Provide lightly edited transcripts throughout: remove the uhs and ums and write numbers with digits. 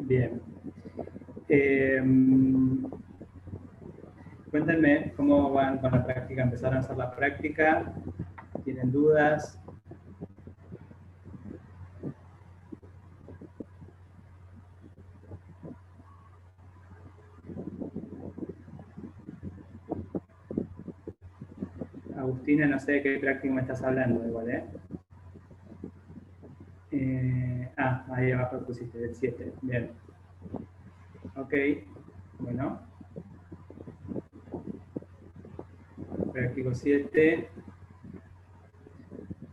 Bien. Cuéntenme cómo van con la práctica. ¿Empezaron a hacer la práctica? ¿Tienen dudas? Agustina, no sé de qué práctica me estás hablando igual, ¿eh? Ahí abajo pusiste el 7. Bien. Ok. Bueno. Práctico 7.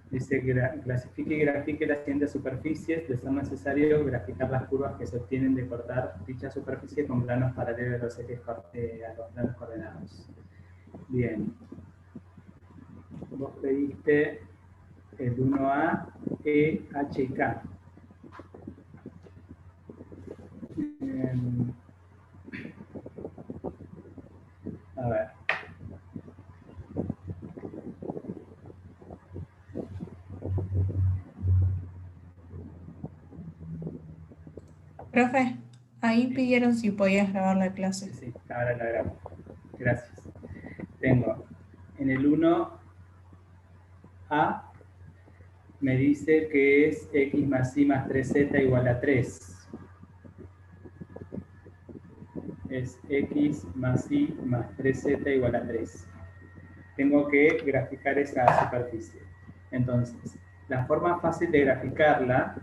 Dice que clasifique y grafique las siguientes superficies. De ser necesario, graficar las curvas que se obtienen de cortar dicha superficie con planos paralelos a los ejes a los planos coordenados. Bien. Vos pediste el 1A, E, H y K. A ver. Profe, ahí Sí, pidieron si podías grabar la clase. sí, ahora la grabo. Gracias. Tengo en el 1A, me dice que es x más y más 3z igual a 3. Es x más y más 3z igual a 3. Tengo que graficar esa superficie. Entonces, la forma fácil de graficarla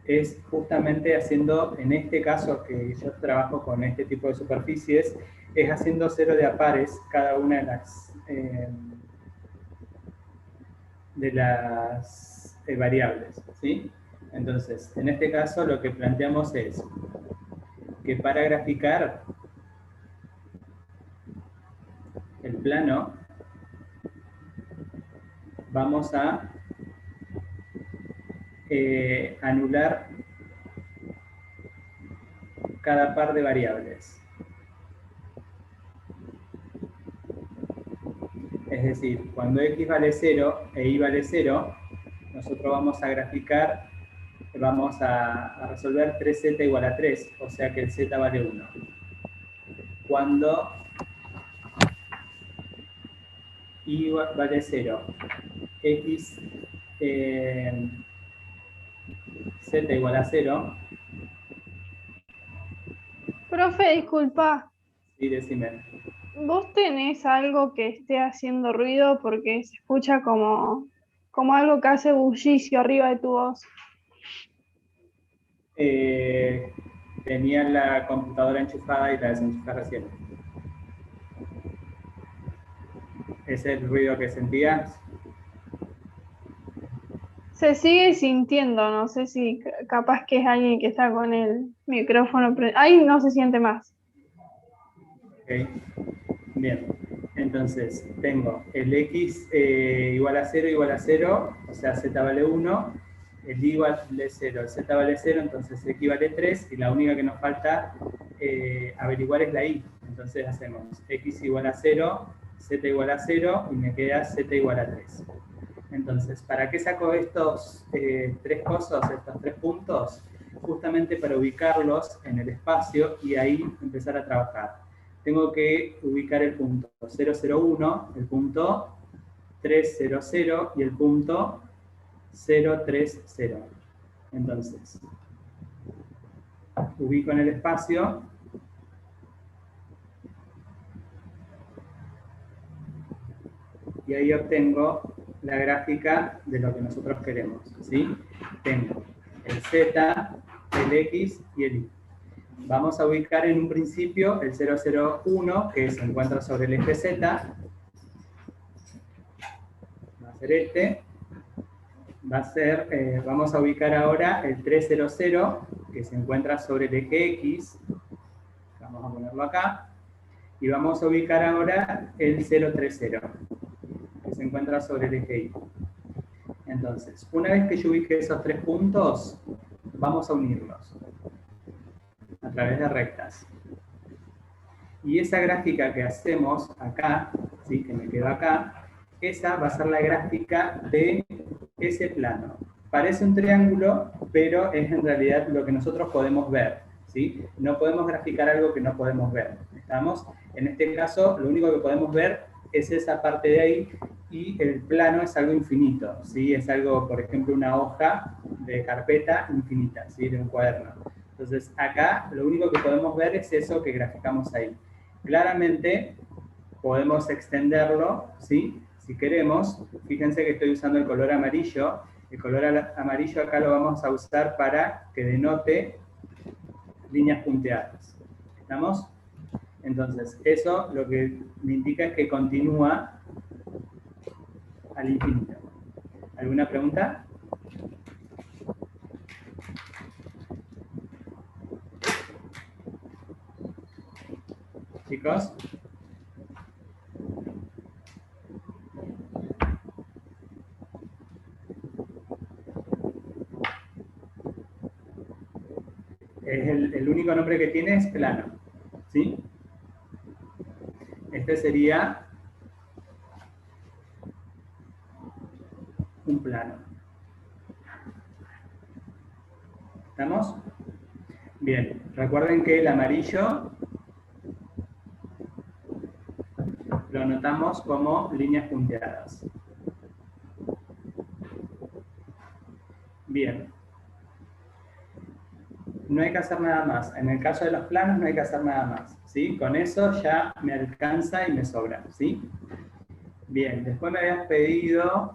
es justamente haciendo, en este caso que yo trabajo con este tipo de superficies, es haciendo 0 de a pares cada una de las variables, ¿sí? Entonces, en este caso lo que planteamos es que para graficar el plano vamos a anular cada par de variables. Es decir, cuando x vale 0 e y vale 0, nosotros vamos a graficar, vamos a resolver 3z igual a 3, o sea que el z vale 1. Cuando y vale 0, x z igual a 0, Profe, disculpa, y decime, ¿vos tenés algo que esté haciendo ruido? Porque se escucha como algo que hace bullicio arriba de tu voz. tenía la computadora enchufada y la desenchufé recién. ¿Es el ruido que sentías? Se sigue sintiendo, no sé si capaz que es alguien que está con el micrófono. Ahí no se siente más. Ok, bien. Entonces, tengo el x igual a 0, o sea, z vale 1, el y vale 0, el z vale 0, entonces x vale 3, y la única que nos falta averiguar es la y. Entonces hacemos x igual a 0, z igual a 0, y me queda z igual a 3. Entonces, ¿para qué saco estos tres cosas, estos tres puntos? Justamente para ubicarlos en el espacio y ahí empezar a trabajar. Tengo que ubicar el punto 001, el punto 300 y el punto 030. Entonces, ubico en el espacio y ahí obtengo la gráfica de lo que nosotros queremos, ¿sí? Tengo el z, el x y el y. Vamos a ubicar en un principio el 001, que se encuentra sobre el eje z. Va a ser este. Vamos a ubicar ahora el 300, que se encuentra sobre el eje x. Vamos a ponerlo acá. Y vamos a ubicar ahora el 030, que se encuentra sobre el eje y. Entonces, una vez que yo ubique esos tres puntos, vamos a unirlos a través de rectas. Y esa gráfica que hacemos acá, ¿sí? Que me quedó acá, esa va a ser la gráfica de ese plano. parece un triángulo, pero es en realidad lo que nosotros podemos ver, ¿sí? No podemos graficar algo que no podemos ver, ¿estamos? En este caso, lo único que podemos ver es esa parte de ahí, y el plano es algo infinito, ¿sí? Es algo, por ejemplo, una hoja de carpeta infinita, ¿sí? De un cuaderno. Entonces, acá lo único que podemos ver es eso que graficamos ahí. Claramente, podemos extenderlo, ¿sí? Si queremos. Fíjense que estoy usando el color amarillo. El color amarillo acá lo vamos a usar para que denote líneas punteadas. ¿Estamos? Entonces, eso lo que me indica es que continúa al infinito. ¿Alguna pregunta? Chicos. Es el único nombre que tiene es plano, ¿sí? Este sería un plano. ¿Estamos? Bien, recuerden que el amarillo lo anotamos como líneas punteadas. Bien. No hay que hacer nada más. En el caso de los planos no hay que hacer nada más, ¿sí? Con eso ya me alcanza y me sobra, ¿sí? Bien, después me habías pedido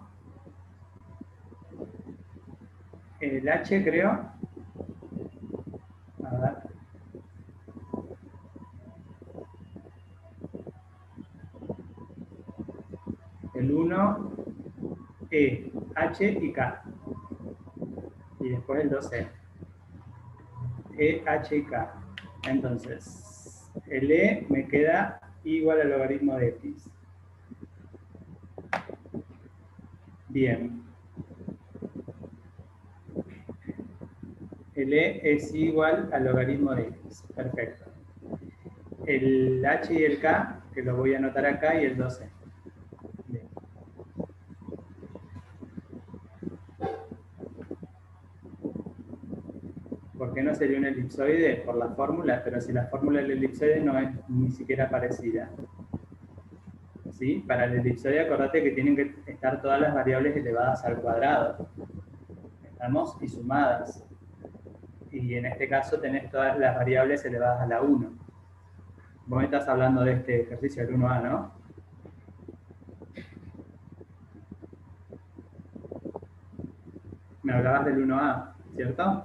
el H, creo. A ver. El 1, E, H y K. Y después el 2E. E, H y K. Entonces, el E me queda igual al logaritmo de X. Bien. El E es igual al logaritmo de X. Perfecto. El H y el K, que lo voy a anotar acá, y el 2E. Bien. ¿Por qué no sería un elipsoide? Por la fórmula, pero si la fórmula del elipsoide no es ni siquiera parecida. ¿Sí? Para el elipsoide, acordate que tienen que estar todas las variables elevadas al cuadrado. ¿Estamos? Y sumadas. Y en este caso tenés todas las variables elevadas a la 1. Vos me estás hablando de este ejercicio del 1A, ¿no? Me hablabas del 1A, ¿cierto?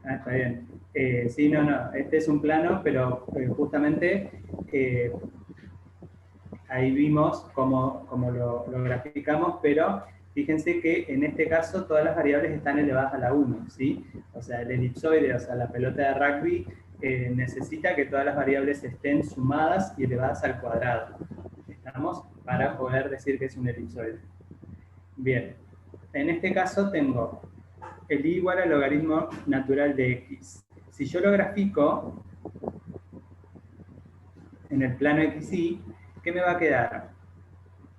Ah, está bien. Sí, no. Este es un plano, pero justamente ahí vimos cómo lo graficamos, pero fíjense que en este caso todas las variables están elevadas a la 1, ¿sí? O sea, el elipsoide, o sea, la pelota de rugby, necesita que todas las variables estén sumadas y elevadas al cuadrado. ¿Estamos? Para poder decir que es un elipsoide. Bien. En este caso tengo el I igual al logaritmo natural de X. Si yo lo grafico en el plano XY, ¿qué me va a quedar?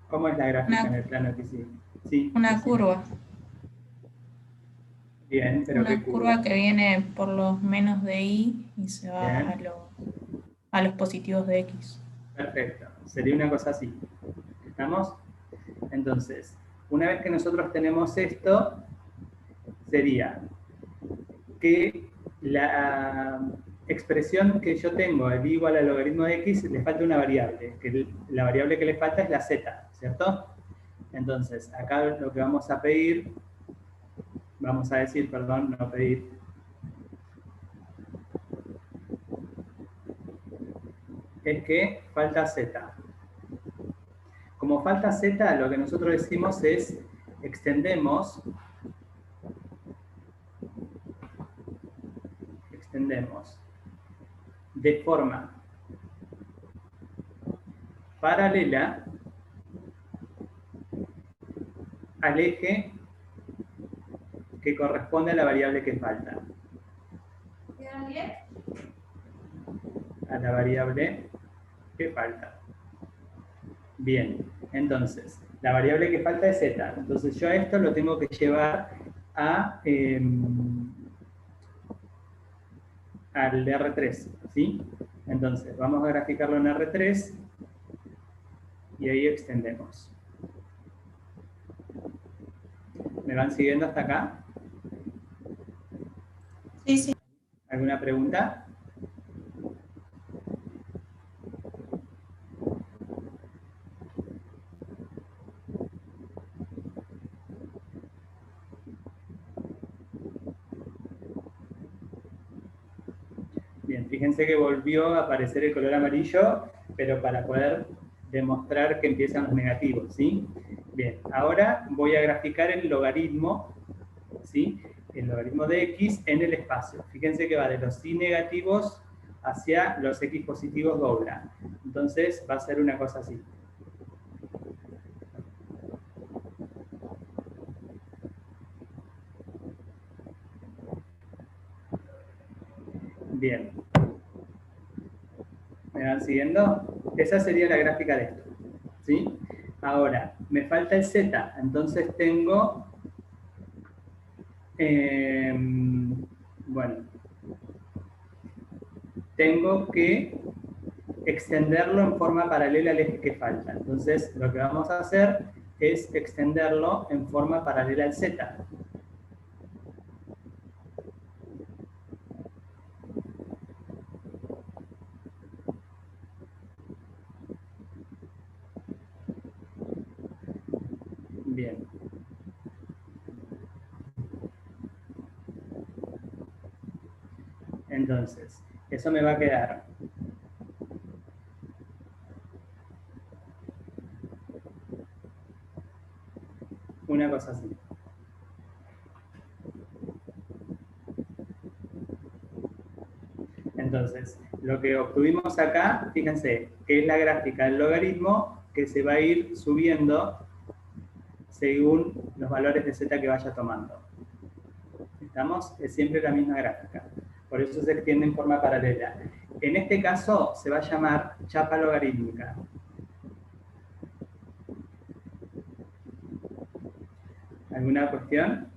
¿Cómo es la gráfica en el plano XY? Sí, Una curva. Bien, pero Una ¿qué curva? curva que viene por los menos de y se va Bien, a los positivos de X. perfecto. Sería una cosa así. ¿Estamos? Entonces, una vez que nosotros tenemos esto, sería que la expresión que yo tengo, el I igual al logaritmo de X, le falta una variable, que la variable que le falta es la Z, ¿cierto? Entonces, acá lo que vamos a pedir, vamos a decir, perdón, no pedir, es que falta Z. Como falta Z, lo que nosotros decimos es, extendemos de forma paralela al eje que corresponde a la variable que falta. A la variable que falta. Bien, entonces, La variable que falta es z. Entonces yo a esto lo tengo que llevar a, al R3, ¿sí? Entonces vamos a graficarlo en R3 y ahí extendemos. ¿Me van siguiendo hasta acá? Sí, sí. ¿Alguna pregunta? Bien, fíjense que volvió a aparecer el color amarillo, pero para poder demostrar que empiezan los negativos, ¿sí? Bien, ahora voy a graficar el logaritmo, ¿sí? El logaritmo de x en el espacio. Fíjense que va de los y negativos hacia los x positivos dobla. Entonces va a ser una cosa así. Bien. ¿Me van siguiendo? Esa sería la gráfica de esto, ¿sí? Ahora, me falta el z, entonces tengo, bueno, tengo que extenderlo en forma paralela al eje que falta. Entonces, lo que vamos a hacer es extenderlo en forma paralela al z. Bien. Entonces, eso me va a quedar una cosa así. Entonces, lo que obtuvimos acá, fíjense, es la gráfica del logaritmo que se va a ir subiendo según los valores de z que vaya tomando. ¿Estamos? Es siempre la misma gráfica. Por eso se extiende en forma paralela. En este caso se va a llamar chapa logarítmica. ¿Alguna cuestión?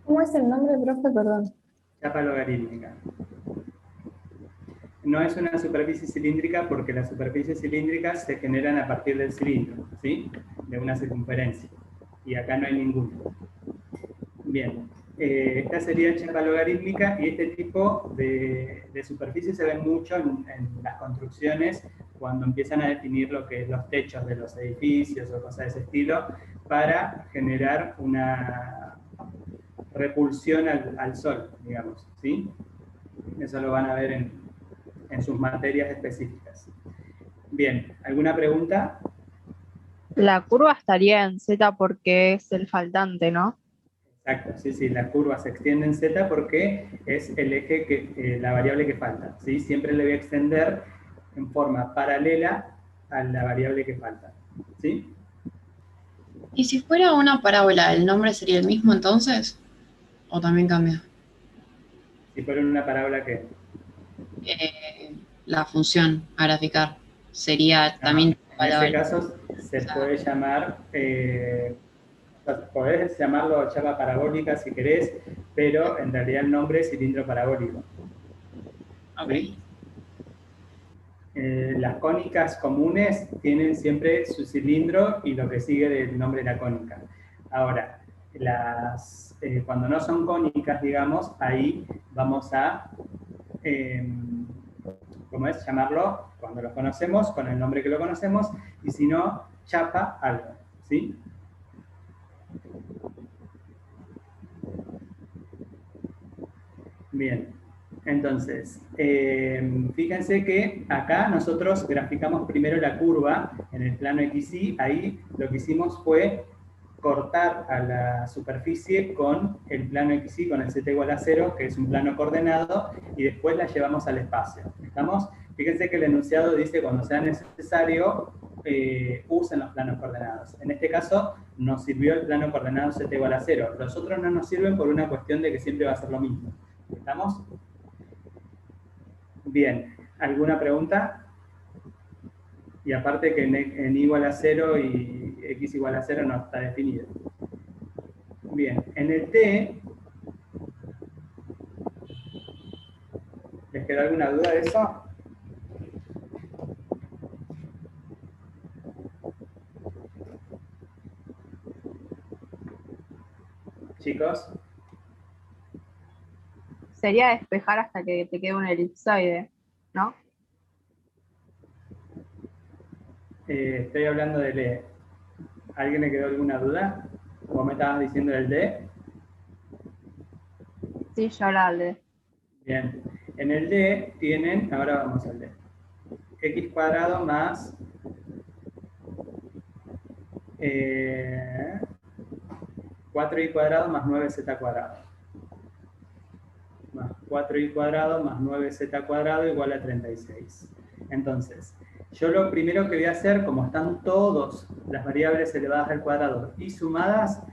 ¿Cómo es el nombre, profe? Perdón. Chapa logarítmica. No es una superficie cilíndrica porque las superficies cilíndricas se generan a partir del cilindro, ¿sí? De una circunferencia. Y acá no hay ninguna. Bien. Esta sería chapa logarítmica y este tipo de superficies se ven mucho en las construcciones cuando empiezan a definir lo que es los techos de los edificios o cosas de ese estilo para generar una repulsión al sol, digamos, ¿sí? Eso lo van a ver en sus materias específicas. Bien, ¿alguna pregunta? La curva estaría en Z porque es el faltante, ¿no? Exacto, sí, sí, la curva se extiende en Z porque es el eje, la variable que falta, ¿sí? Siempre le voy a extender en forma paralela a la variable que falta, ¿sí? ¿Y si fuera una parábola, el nombre sería el mismo entonces? ¿O también cambia? Si fuera una parábola que... La función a graficar sería también... En ese caso se puede llamar... podés llamarlo chapa parabólica si querés, pero en realidad el nombre es cilindro parabólico. Ok. ¿Sí? Las cónicas comunes tienen siempre su cilindro y lo que sigue del nombre de la cónica. Ahora, cuando no son cónicas, digamos, ahí vamos a, ¿cómo es? Llamarlo, cuando lo conocemos, con el nombre que lo conocemos, y si no, chapa algo, ¿sí? Bien, entonces, fíjense que acá nosotros graficamos primero la curva en el plano XY, ahí lo que hicimos fue cortar a la superficie con el plano XY, con el z igual a 0, que es un plano coordenado, y después la llevamos al espacio. ¿Estamos? Fíjense que el enunciado dice cuando sea necesario, usen los planos coordenados. En este caso, nos sirvió el plano coordenado z igual a 0. Los otros no nos sirven por una cuestión de que siempre va a ser lo mismo. ¿Estamos? Bien. ¿Alguna pregunta? Y aparte que en y igual a 0 y x igual a 0 no está definido. Bien, en el t, ¿les queda alguna duda de eso? Chicos, Sería despejar hasta que te quede un elipsoide, ¿no? estoy hablando del E. ¿Alguien le quedó alguna duda? ¿Vos me estabas diciendo el D? Sí, yo la hablé. Bien. En el D tienen, ahora vamos al D. X cuadrado más 4y cuadrado más 9z cuadrado. Más 4y cuadrado más 9z cuadrado igual a 36. Entonces, yo lo primero que voy a hacer, como están todas las variables elevadas al cuadrado y sumadas,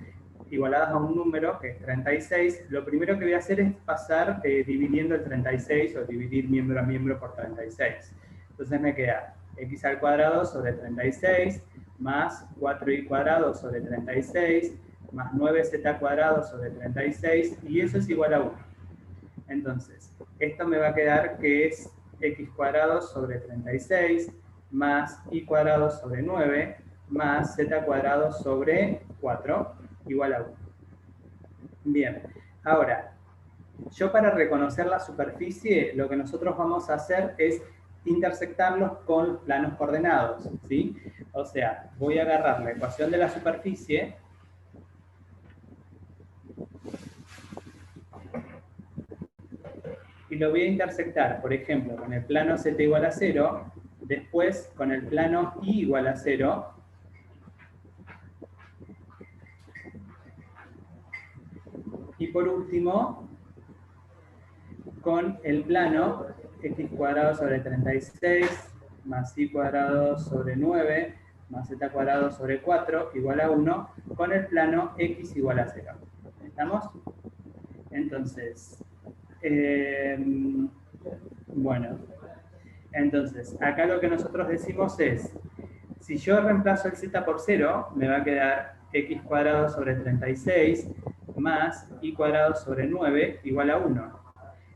igualadas a un número que es 36, lo primero que voy a hacer es pasar dividiendo el 36 o dividir miembro a miembro por 36. Entonces me queda x al cuadrado sobre 36 más 4y cuadrado sobre 36 más 9z cuadrado sobre 36 y eso es igual a 1. Entonces, esto me va a quedar que es x cuadrado sobre 36 más y cuadrado sobre 9 más z cuadrado sobre 4 igual a 1. Bien, ahora, yo para reconocer la superficie, lo que nosotros vamos a hacer es intersectarlos con planos coordenados, ¿sí? O sea, voy a agarrar la ecuación de la superficie y lo voy a intersectar, por ejemplo, con el plano z igual a 0, después con el plano y igual a 0, y por último, con el plano x cuadrado sobre 36 más y cuadrado sobre 9 más z cuadrado sobre 4 igual a 1, con el plano x igual a 0. ¿Estamos? Entonces, bueno, entonces, acá lo que nosotros decimos es, si yo reemplazo el z por 0, me va a quedar x cuadrado sobre 36 más y cuadrado sobre 9 igual a 1.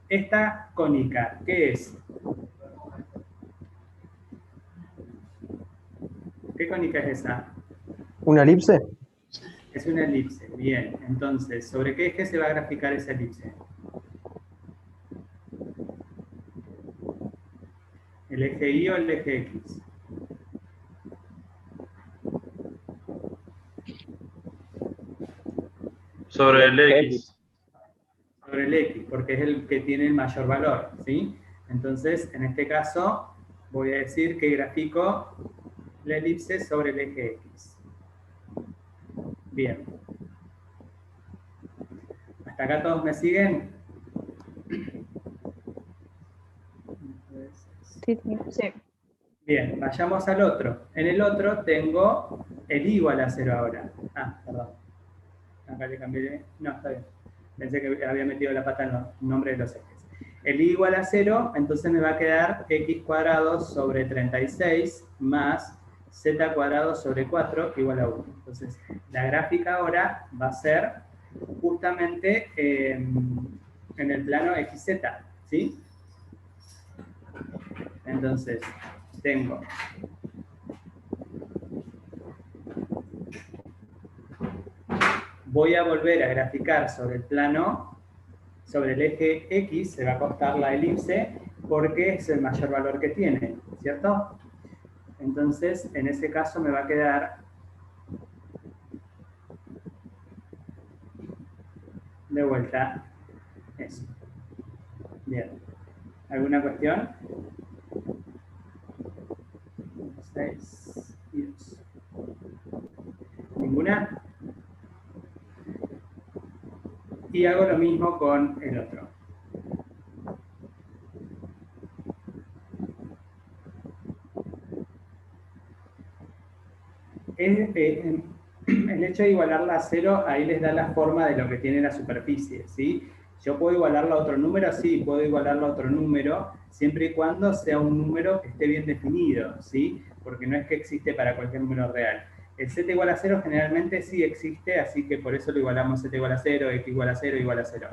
Esta cónica, ¿qué es? ¿Qué cónica es esa? ¿Una elipse? Es una elipse, bien. Entonces, ¿sobre qué eje se va a graficar esa elipse? ¿El eje Y o el eje X? Sobre el X. Sobre el X, porque es el que tiene el mayor valor, ¿sí? Entonces, en este caso, voy a decir que grafico la elipse sobre el eje X. Bien. ¿Hasta acá todos me siguen? Sí. Bien, vayamos al otro. En el otro tengo el y igual a 0 ahora. Ah, perdón. Acá le cambié. No, está bien. Pensé que había metido la pata en los nombres de los ejes. El y igual a 0, entonces me va a quedar x cuadrado sobre 36 más z cuadrado sobre 4 igual a 1. Entonces, la gráfica ahora va a ser justamente en el plano XZ, ¿sí? Entonces, tengo voy a volver a graficar sobre el plano, sobre el eje X, se va a cortar la elipse porque es el mayor valor que tiene, ¿cierto? Entonces, en ese caso me va a quedar de vuelta eso. Bien. ¿Alguna cuestión? 6 y 2. ¿Ninguna? Y hago lo mismo con el otro. El hecho de igualarla a 0, ahí les da la forma de lo que tiene la superficie, ¿sí? ¿Yo puedo igualarla a otro número? Sí, puedo igualarla a otro número, siempre y cuando sea un número que esté bien definido, ¿sí? porque no es que existe para cualquier número real. El z igual a 0 generalmente sí existe, así que por eso lo igualamos z igual a 0, x igual a 0, igual a 0.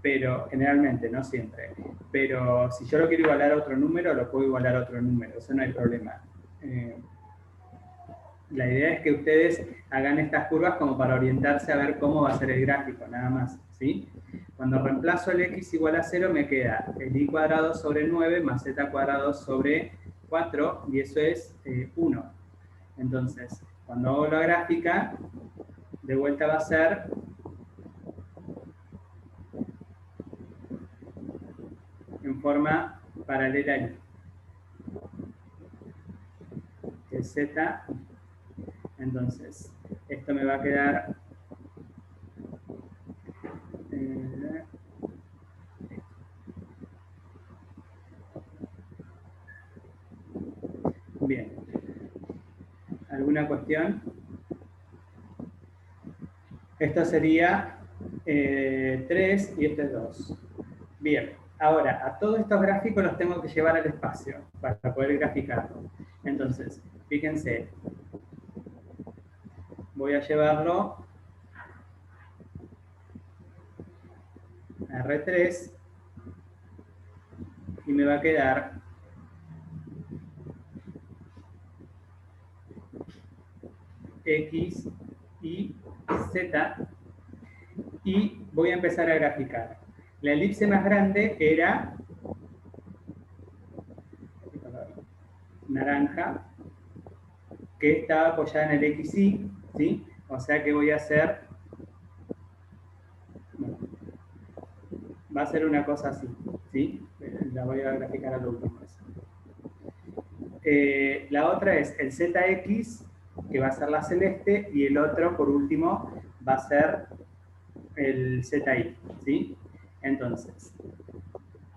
Pero generalmente, no siempre. Pero si yo lo quiero igualar a otro número, lo puedo igualar a otro número, eso no hay problema. La idea es que ustedes hagan estas curvas como para orientarse a ver cómo va a ser el gráfico, nada más, ¿sí? Cuando reemplazo el x igual a 0, me queda el y cuadrado sobre 9 más z cuadrado sobre 4, y eso es 1. Entonces, cuando hago la gráfica, de vuelta va a ser en forma paralela y el z. Entonces, esto me va a quedar bien. ¿Alguna cuestión? Esto sería 3 y este es 2. Bien, ahora, a todos estos gráficos los tengo que llevar al espacio para poder graficarlo. Entonces, fíjense, voy a llevarlo a R3 y me va a quedar X y Z, y voy a empezar a graficar. La elipse más grande era naranja, que estaba apoyada en el XY, ¿sí? O sea que voy a hacer, bueno, va a ser una cosa así, ¿sí? La voy a graficar a lo último. La otra es el ZX, que va a ser la celeste, y el otro, por último, va a ser el ZY, ¿sí? Entonces,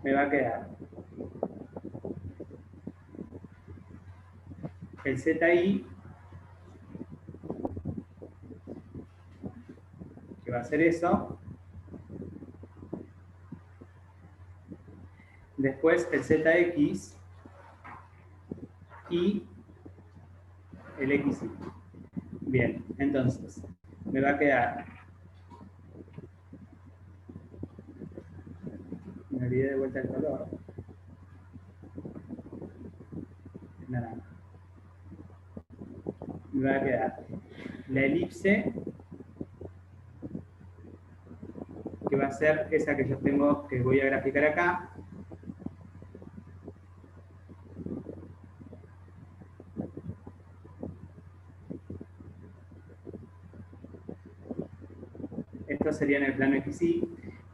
me va a quedar el ZY, que va a ser eso. Después el ZX y el XY. Bien, entonces, me va a quedar, me olvidé de vuelta el color, naranja. Me va a quedar la elipse, que va a ser esa que yo tengo, que voy a graficar acá. Esto sería en el plano XY.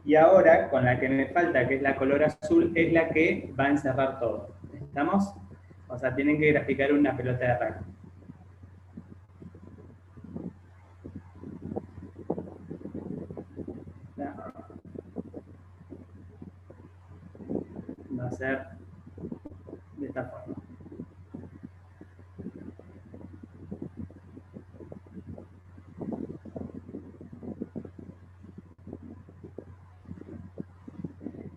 Y ahora, con la que me falta, que es la color azul, es la que va a encerrar todo. ¿Estamos? O sea, tienen que graficar una pelota de rugby. Va a ser de esta forma.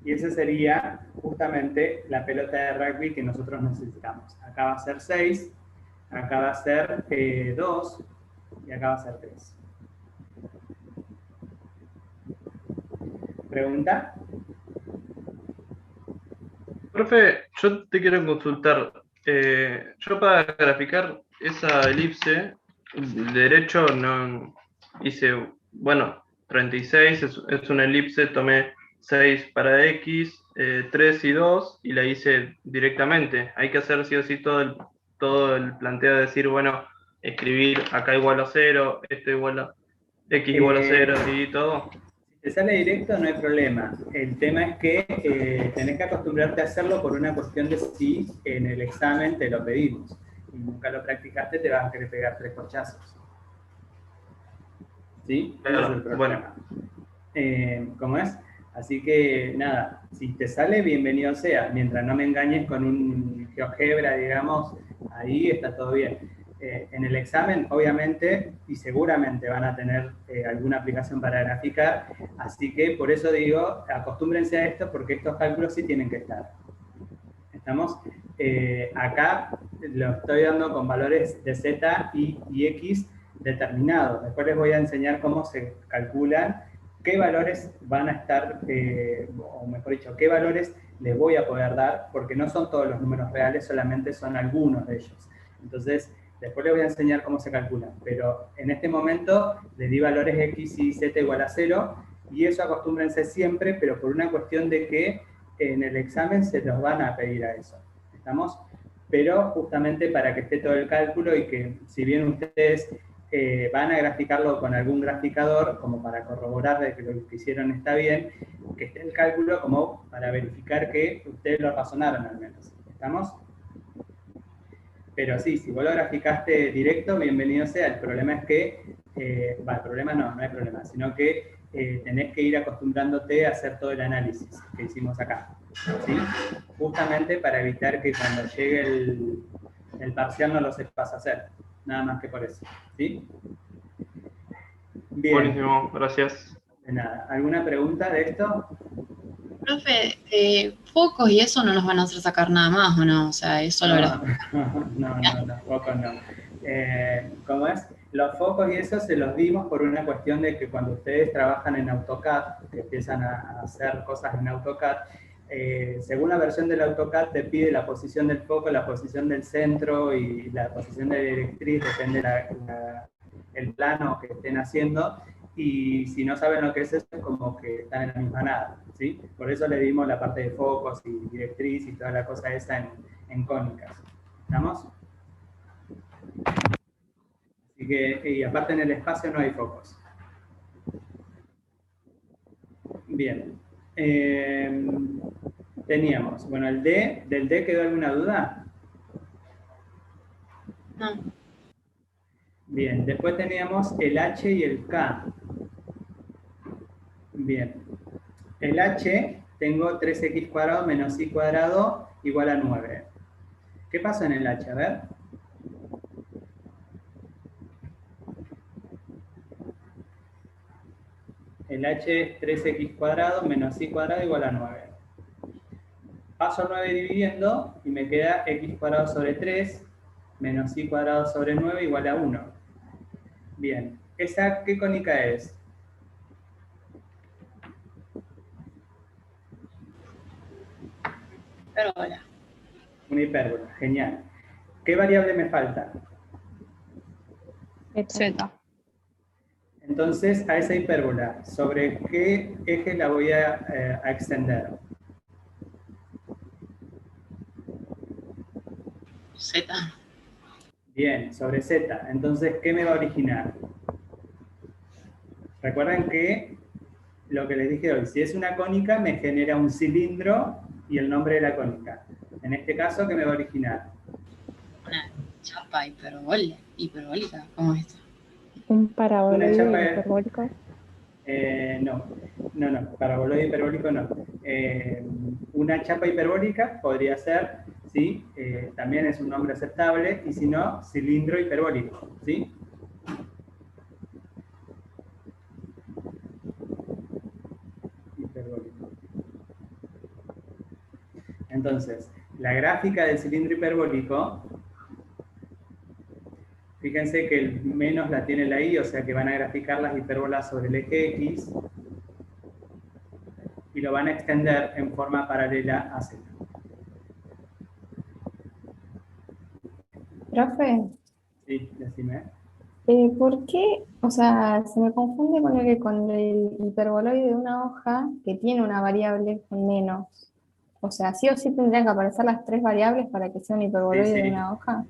Y esa sería justamente la pelota de rugby que nosotros necesitamos. Acá va a ser 6, acá va a ser 2 y acá va a ser 3. ¿Pregunta? Profe, yo te quiero consultar. Yo para graficar esa elipse, derecho no hice, bueno, 36 es una elipse, tomé 6 para X, 3 y 2 y la hice directamente. Hay que hacer sí o sí todo el planteo de decir, bueno, escribir acá igual a 0, esto igual a X igual a 0 y todo. Si te sale directo no hay problema. El tema es que tenés que acostumbrarte a hacerlo por una cuestión de si en el examen te lo pedimos y nunca lo practicaste, te vas a querer pegar 3 corchazos. ¿Sí? Claro, ese es el problema. Bueno. ¿Cómo es? Así que, nada, si te sale, bienvenido sea. Mientras no me engañes con un GeoGebra, digamos, ahí está todo bien. En el examen, obviamente, y seguramente van a tener alguna aplicación para graficar, así que por eso digo, acostúmbrense a esto, porque estos cálculos sí tienen que estar. ¿Estamos? Acá lo estoy dando con valores de z, y x determinados. Después les voy a enseñar cómo se calculan, qué valores van a estar, o mejor dicho, qué valores les voy a poder dar, porque no son todos los números reales, solamente son algunos de ellos. Entonces, después les voy a enseñar cómo se calculan, pero en este momento les di valores x y z igual a 0, y eso acostúmbrense siempre, pero por una cuestión de que en el examen se los van a pedir a eso. ¿Estamos? Pero justamente para que esté todo el cálculo y que si bien ustedes van a graficarlo con algún graficador, como para corroborar de que lo que hicieron está bien, que esté el cálculo como para verificar que ustedes lo razonaron al menos. ¿Estamos? Pero sí, si vos lo graficaste directo, bienvenido sea. El problema es que, el problema no hay problema, sino que tenés que ir acostumbrándote a hacer todo el análisis que hicimos acá, ¿sí? Justamente para evitar que cuando llegue el parcial no lo sepas hacer, nada más que por eso, ¿sí? Bien. Buenísimo, gracias. De nada. ¿Alguna pregunta de esto? Profe, focos y eso no nos van a hacer sacar nada más, ¿o no? O sea, es solo No, focos no. ¿Cómo es? Los focos y eso se los dimos por una cuestión de que cuando ustedes trabajan en AutoCAD, que empiezan a hacer cosas en AutoCAD, según la versión del AutoCAD te pide la posición del foco, la posición del centro y la posición de la directriz, depende el plano que estén haciendo, y si no saben lo que es eso, es como que están en la misma nada, ¿sí? Por eso le dimos la parte de focos y directriz y toda la cosa esa en cónicas. ¿Estamos? Así que, y aparte en el espacio no hay focos. Bien. Teníamos, bueno, el D, ¿del D quedó alguna duda? No. Bien, después teníamos el H y el K. Bien. El H, tengo 3x² menos y² igual a 9. ¿Qué pasa en el H? A ver. El H es 3x² menos y² igual a 9. Paso 9 dividiendo y me queda x² sobre 3 menos y² sobre 9 igual a 1. Bien, ¿esa qué cónica es? Hipérbola. Una hipérbola, genial. ¿Qué variable me falta? Z. Entonces, a esa hipérbola, ¿sobre qué eje la voy a extender? Z. Bien, sobre Z. Entonces, ¿qué me va a originar? Recuerden que lo que les dije hoy, si es una cónica, me genera un cilindro y el nombre de la cónica. En este caso, ¿qué me va a originar? Una chapa hiperbólica. ¿Cómo es esto? Un paraboloide Una chapa hiperbólico. No, paraboloide hiperbólico no. Una chapa hiperbólica podría ser, ¿sí? También es un nombre aceptable, y si no, cilindro hiperbólico, ¿sí? Hiperbólico. Entonces, la gráfica del cilindro hiperbólico, fíjense que el menos la tiene la I, o sea que van a graficar las hipérbolas sobre el eje X y lo van a extender en forma paralela a Z. Profe, Sí, decime. ¿por qué? O sea, se me confunde con el hiperboloide de una hoja que tiene una variable con menos. O sea, sí o sí tendrían que aparecer las tres variables para que sea un hiperboloide Sí. de una hoja.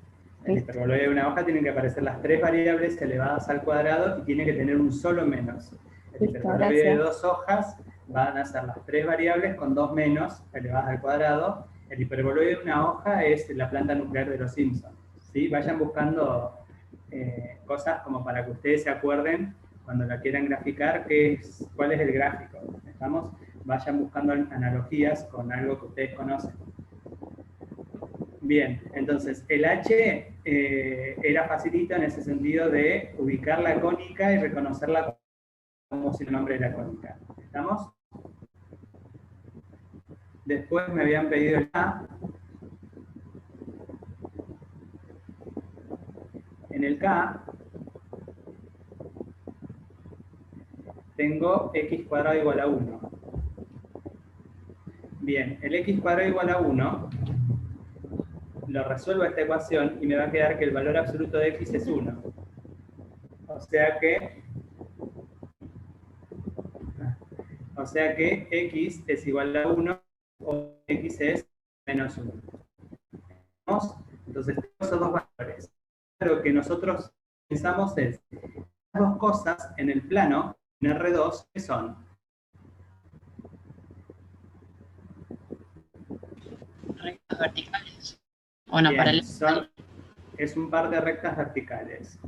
El hiperboloide de una hoja tienen que aparecer las tres variables elevadas al cuadrado y tiene que tener un solo menos. El Listo, hiperboloide de gracias. 2 hojas van a ser las tres variables con 2 menos elevadas al cuadrado. El hiperboloide de una hoja es la planta nuclear de los Simpsons. ¿Sí? Vayan buscando cosas como para que ustedes se acuerden cuando la quieran graficar cuál es el gráfico. ¿Estamos? Vayan buscando analogías con algo que ustedes conocen. Bien, entonces el H era facilito en ese sentido de ubicar la cónica y reconocerla como si el nombre de la cónica. ¿Estamos? Después me habían pedido el A. En el K tengo x cuadrado igual a 1. Bien, el x cuadrado igual a 1 lo resuelvo esta ecuación y me va a quedar que el valor absoluto de x es 1. O sea que x es igual a 1 o x es menos 1. Entonces, esos dos valores. Lo que nosotros pensamos es las dos cosas en el plano, en R2, ¿qué son? Rectas verticales. O no, Bien, paralelas. es un par de rectas verticales.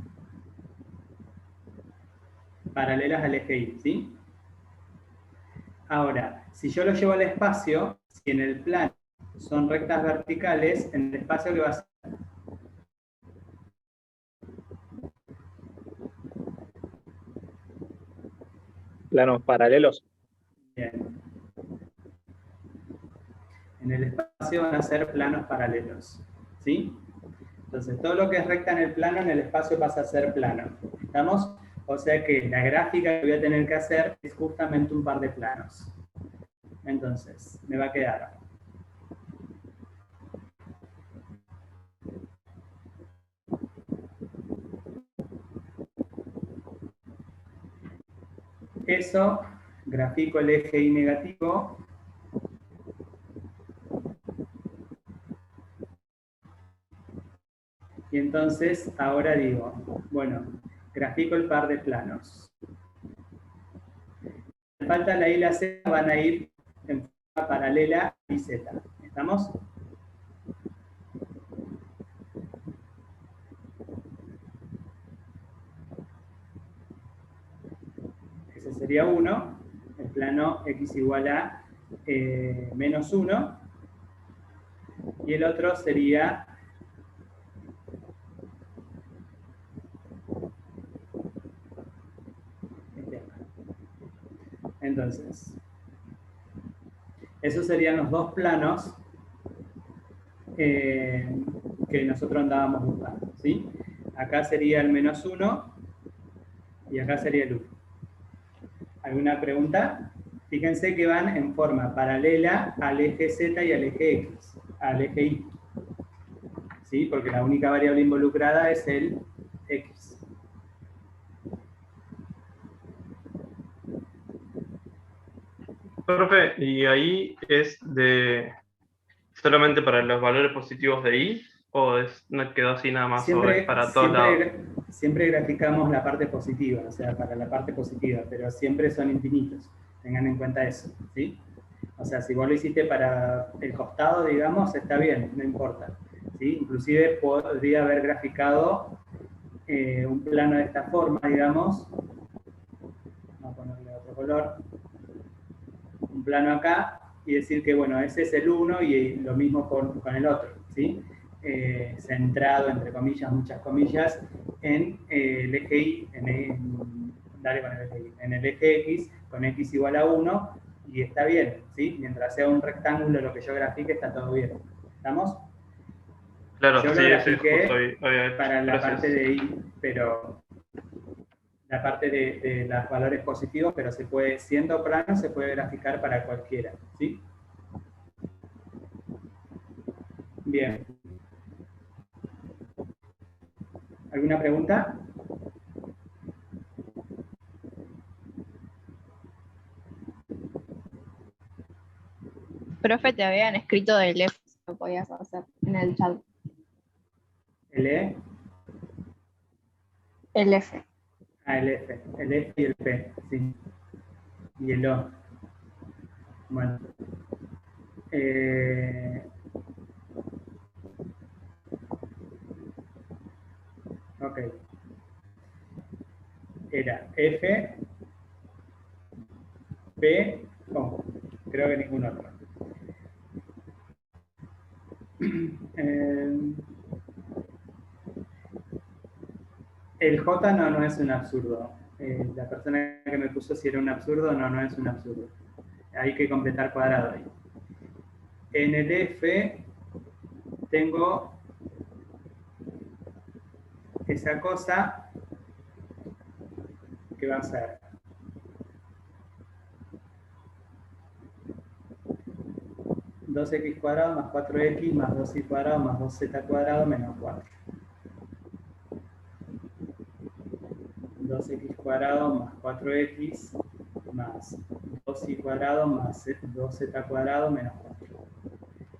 Paralelas al eje Y, ¿sí? Ahora, si yo lo llevo al espacio, si en el plano son rectas verticales, en el espacio, ¿qué va a ser? Planos paralelos. Bien. En el espacio van a ser planos paralelos, ¿sí? Entonces, todo lo que es recta en el plano, en el espacio pasa a ser plano. ¿Estamos? O sea que la gráfica que voy a tener que hacer es justamente un par de planos. Entonces, me va a quedar eso, grafico el eje Y negativo. Y entonces, ahora digo, bueno, grafico el par de planos. Falta la Y y la Z, van a ir en forma paralela a Y, Z. ¿Estamos? Ese sería 1, el plano X igual a menos 1, y el otro sería este acá. Entonces, esos serían los dos planos que nosotros andábamos buscando, ¿sí? Acá sería el menos 1 y acá sería el 1. ¿Alguna pregunta? Fíjense que van en forma paralela al eje Z y al eje X, al eje Y. ¿Sí? Porque la única variable involucrada es el X. Profe, ¿y ahí es de solamente para los valores positivos de Y? ¿O no quedó así nada más? ¿O es para todos lados? Siempre graficamos la parte positiva, o sea, para la parte positiva, pero siempre son infinitos. Tengan en cuenta eso, ¿sí? O sea, si vos lo hiciste para el costado, digamos, está bien, no importa, ¿sí? Inclusive podría haber graficado un plano de esta forma, digamos. Vamos a ponerle otro color. Un plano acá y decir que, bueno, ese es el 1 y lo mismo con el otro, ¿sí? Centrado, entre comillas, muchas comillas, en el eje Y, dale con el eje Y, en el eje X, con X igual a 1, y está bien, ¿sí? Mientras sea un rectángulo lo que yo grafique, está todo bien. ¿Estamos? Claro, Yo sí, lo eso es grafiqué justo hoy, para la gracias. parte de Y, pero la parte de los valores positivos, pero se puede, siendo plano, se puede graficar para cualquiera, ¿sí? Bien. ¿Alguna pregunta? Profe, te habían escrito del F, lo podías hacer en el chat. ¿El E? El F. Ah, el F. El F y el P, sí. Y el O. Bueno. Ok. Era F, P, O. Creo que ningún otro. El J no es un absurdo. La persona que me puso si era un absurdo, no es un absurdo. Hay que completar cuadrado ahí. En el F tengo esa cosa, ¿qué va a ser? Dos x cuadrado más 4x más 2y cuadrado más 2z cuadrado menos 4. 2x cuadrado más 4x más 2y cuadrado más 2z cuadrado menos 4.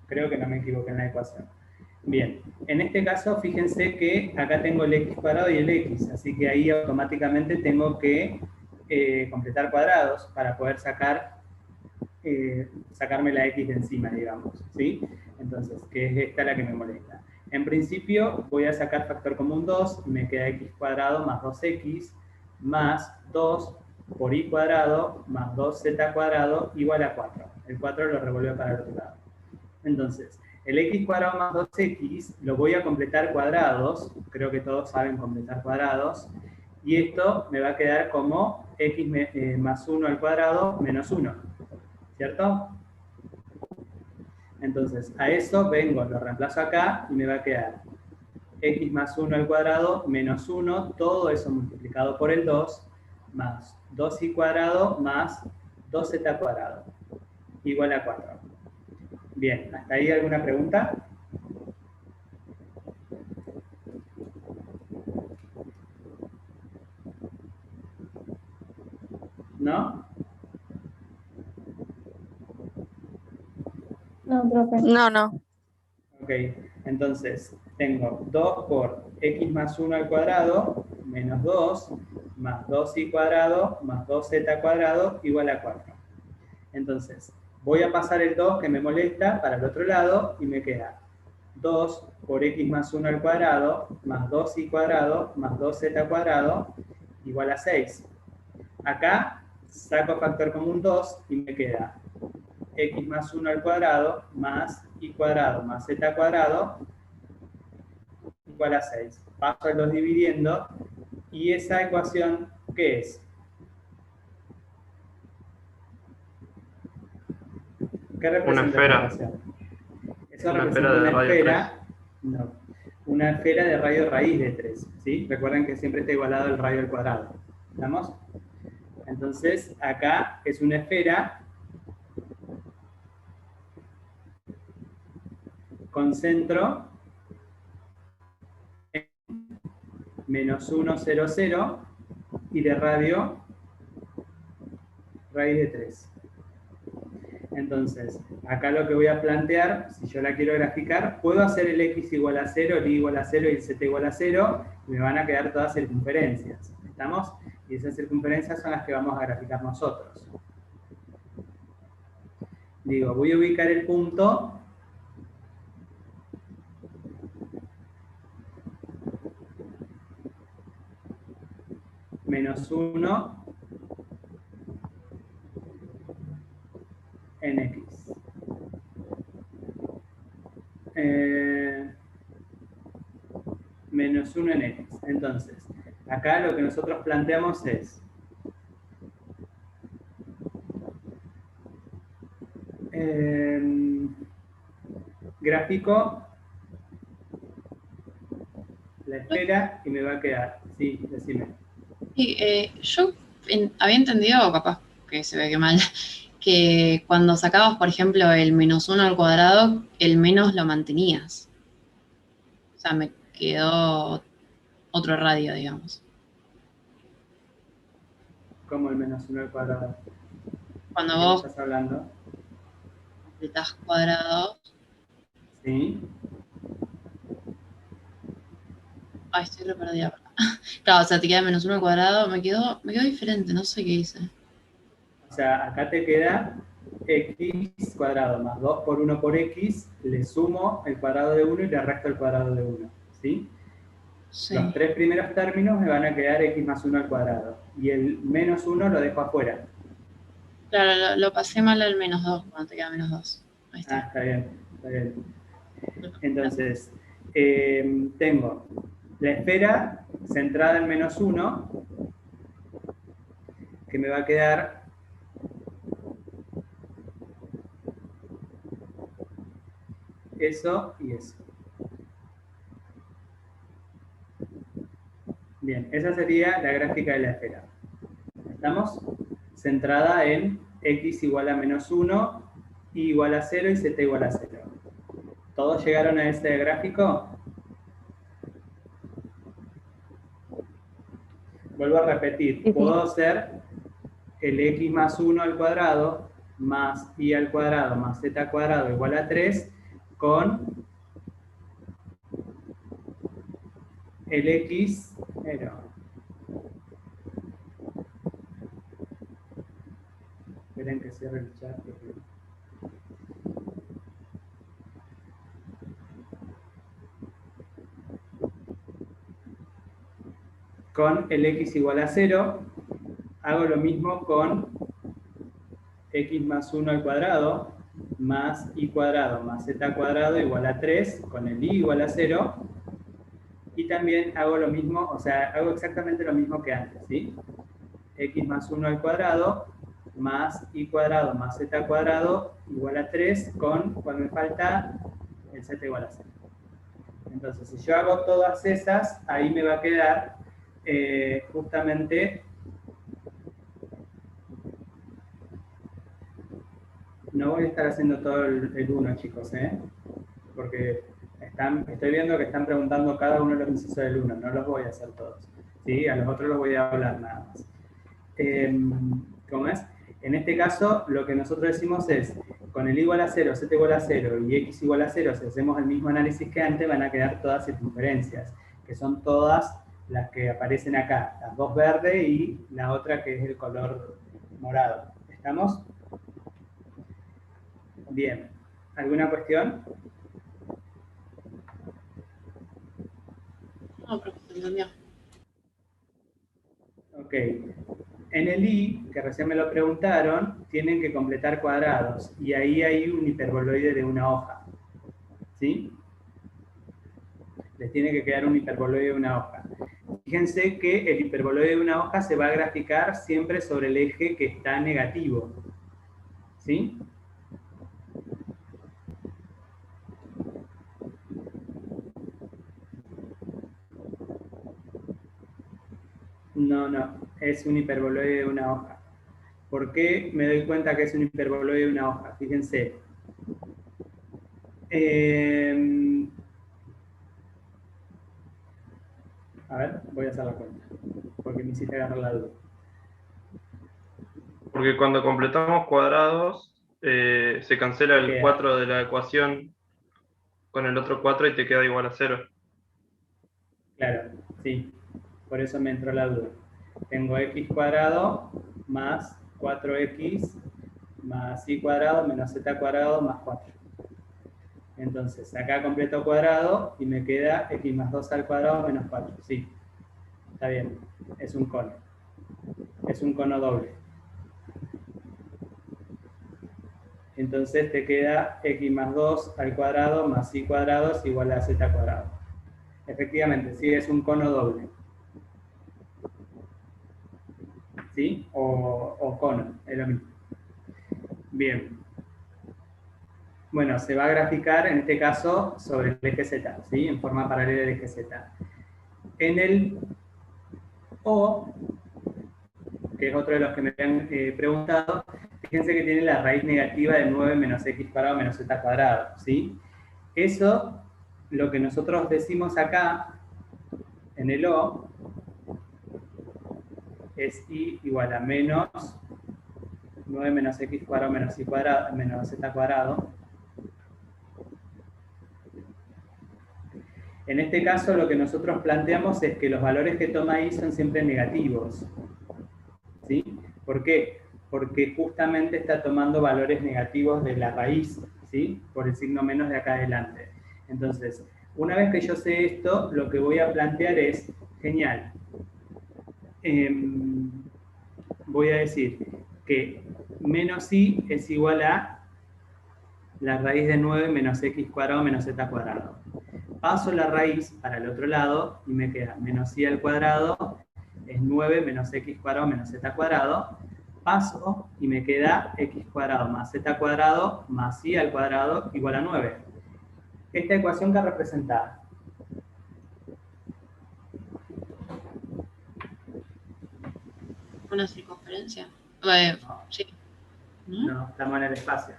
Creo que no me equivoqué en la ecuación. Bien, en este caso fíjense que acá tengo el x cuadrado y el x, así que ahí automáticamente tengo que completar cuadrados para poder sacarme la x de encima, digamos, ¿sí? Entonces, que es esta la que me molesta. En principio voy a sacar factor común 2 y me queda x cuadrado más 2x más 2 por y cuadrado más 2z cuadrado igual a 4. El 4 lo revuelve para el otro lado. Entonces, el x cuadrado más 2x lo voy a completar cuadrados, creo que todos saben completar cuadrados, y esto me va a quedar como x más 1 al cuadrado menos 1, ¿cierto? Entonces, a eso vengo, lo reemplazo acá y me va a quedar x más 1 al cuadrado menos 1, todo eso multiplicado por el 2, más 2y cuadrado más 2z cuadrado, igual a 4. Bien, ¿hasta ahí alguna pregunta? ¿No? No, profe. No. Ok, entonces tengo 2 por x más 1 al cuadrado menos 2 más 2y cuadrado más 2z cuadrado igual a 4. Entonces, voy a pasar el 2 que me molesta para el otro lado y me queda 2 por x más 1 al cuadrado más 2y cuadrado más 2z cuadrado igual a 6. Acá saco factor común 2 y me queda x más 1 al cuadrado más y cuadrado más z cuadrado igual a 6. Paso el 2 dividiendo y esa ecuación, ¿qué es? ¿Qué representa Una esfera. esta ecuación? Eso Una representa esfera de una radio esfera, no, una esfera de radio raíz de 3, ¿sí? Recuerden que siempre está igualado el radio al cuadrado. ¿Estamos? Entonces, acá es una esfera con centro en menos 1, 0, 0 y de radio raíz de 3. Entonces, acá lo que voy a plantear, si yo la quiero graficar, puedo hacer el x igual a 0, el y igual a 0 y el z igual a 0, y me van a quedar todas circunferencias. ¿Estamos? Y esas circunferencias son las que vamos a graficar nosotros. Digo, voy a ubicar el punto menos 1 en x. Menos 1 en x. Entonces, acá lo que nosotros planteamos es gráfico la esfera y me va a quedar. Sí, decime. Sí, yo había entendido, capaz que se ve que mal, que cuando sacabas, por ejemplo, el menos 1 al cuadrado, el menos lo mantenías. O sea, me quedó otro radio, digamos. Como el menos 1 al cuadrado. Cuando ¿De qué vos estás hablando? completás cuadrados. Sí. Ay, estoy re perdida. Claro, o sea, te queda menos 1 al cuadrado, me quedó diferente, no sé qué hice. O sea, acá te queda x cuadrado más 2 por 1 por x, le sumo el cuadrado de 1 y le resto el cuadrado de 1. ¿Sí? Sí. Los tres primeros términos me van a quedar x más 1 al cuadrado. Y el menos 1 lo dejo afuera. Claro, lo pasé mal al menos 2, cuando te queda menos 2. Ahí está. Ah, está bien, está bien. Entonces, tengo la esfera centrada en menos 1, que me va a quedar eso y eso. Bien, esa sería la gráfica de la esfera. ¿Estamos? Centrada en x igual a menos 1, y igual a 0 y z igual a 0. ¿Todos llegaron a ese gráfico? Vuelvo a repetir, Sí, sí. puedo hacer el x más 1 al cuadrado más y al cuadrado más z al cuadrado igual a 3 con el x, esperen que cierre el chat. Con el x igual a 0, hago lo mismo con x más 1 al cuadrado más y cuadrado más z al cuadrado igual a 3 con el y igual a 0. Y también hago lo mismo, o sea, hago exactamente lo mismo que antes, ¿sí? X más 1 al cuadrado más y cuadrado más z al cuadrado igual a 3 con, ¿cuál me falta? El z igual a 0. Entonces, si yo hago todas esas, ahí me va a quedar justamente... No voy a estar haciendo todo el 1, chicos, porque estoy viendo que están preguntando cada uno de los incisos del 1, no los voy a hacer todos, ¿sí? A los otros los voy a hablar nada más. ¿Cómo es? En este caso, lo que nosotros decimos es, con el igual a 0, z igual a 0 y x igual a 0, si hacemos el mismo análisis que antes, van a quedar todas circunferencias, que son todas las que aparecen acá, las dos verdes y la otra que es el color morado. ¿Estamos? Bien. ¿Alguna cuestión? No, pero se entendió. Ok. En el I, que recién me lo preguntaron, tienen que completar cuadrados. Y ahí hay un hiperboloide de una hoja. ¿Sí? Les tiene que quedar un hiperboloide de una hoja. Fíjense que el hiperboloide de una hoja se va a graficar siempre sobre el eje que está negativo. ¿Sí? No, es un hiperboloide de una hoja. ¿Por qué me doy cuenta que es un hiperboloide de una hoja? Fíjense. A ver, voy a hacer la cuenta, porque me hiciste agarrar la duda. Porque cuando completamos cuadrados, se cancela el 4 de la ecuación con el otro 4 y te queda igual a 0. Claro, sí. Por eso me entró la duda. Tengo x cuadrado más 4x más y cuadrado menos z cuadrado más 4. Entonces, acá completo cuadrado y me queda x más 2 al cuadrado menos 4. Sí, está bien. Es un cono. Es un cono doble. Entonces te queda x más 2 al cuadrado más y cuadrado es igual a z cuadrado. Efectivamente, sí, es un cono doble. ¿Sí? O cono, es lo mismo. Bien. Bueno, se va a graficar, en este caso, sobre el eje Z, ¿sí? En forma paralela al eje Z. En el O, que es otro de los que me han preguntado, fíjense que tiene la raíz negativa de 9 menos x cuadrado menos z cuadrado, ¿sí? Eso, lo que nosotros decimos acá, en el O, es y igual a menos 9 menos x cuadrado menos y cuadrado menos z cuadrado. En este caso lo que nosotros planteamos es que los valores que toma i son siempre negativos. ¿Sí? ¿Por qué? Porque justamente está tomando valores negativos de la raíz, ¿sí? Por el signo menos de acá adelante. Entonces, una vez que yo sé esto, lo que voy a plantear es, genial, voy a decir que menos i es igual a la raíz de 9 menos x cuadrado menos z cuadrado. Paso la raíz para el otro lado y me queda menos i al cuadrado es 9 menos x cuadrado menos z cuadrado. Paso y me queda x cuadrado más z cuadrado más i al cuadrado igual a 9. Esta ecuación que representa una circunferencia. Sí. ¿No? No, estamos en el espacio.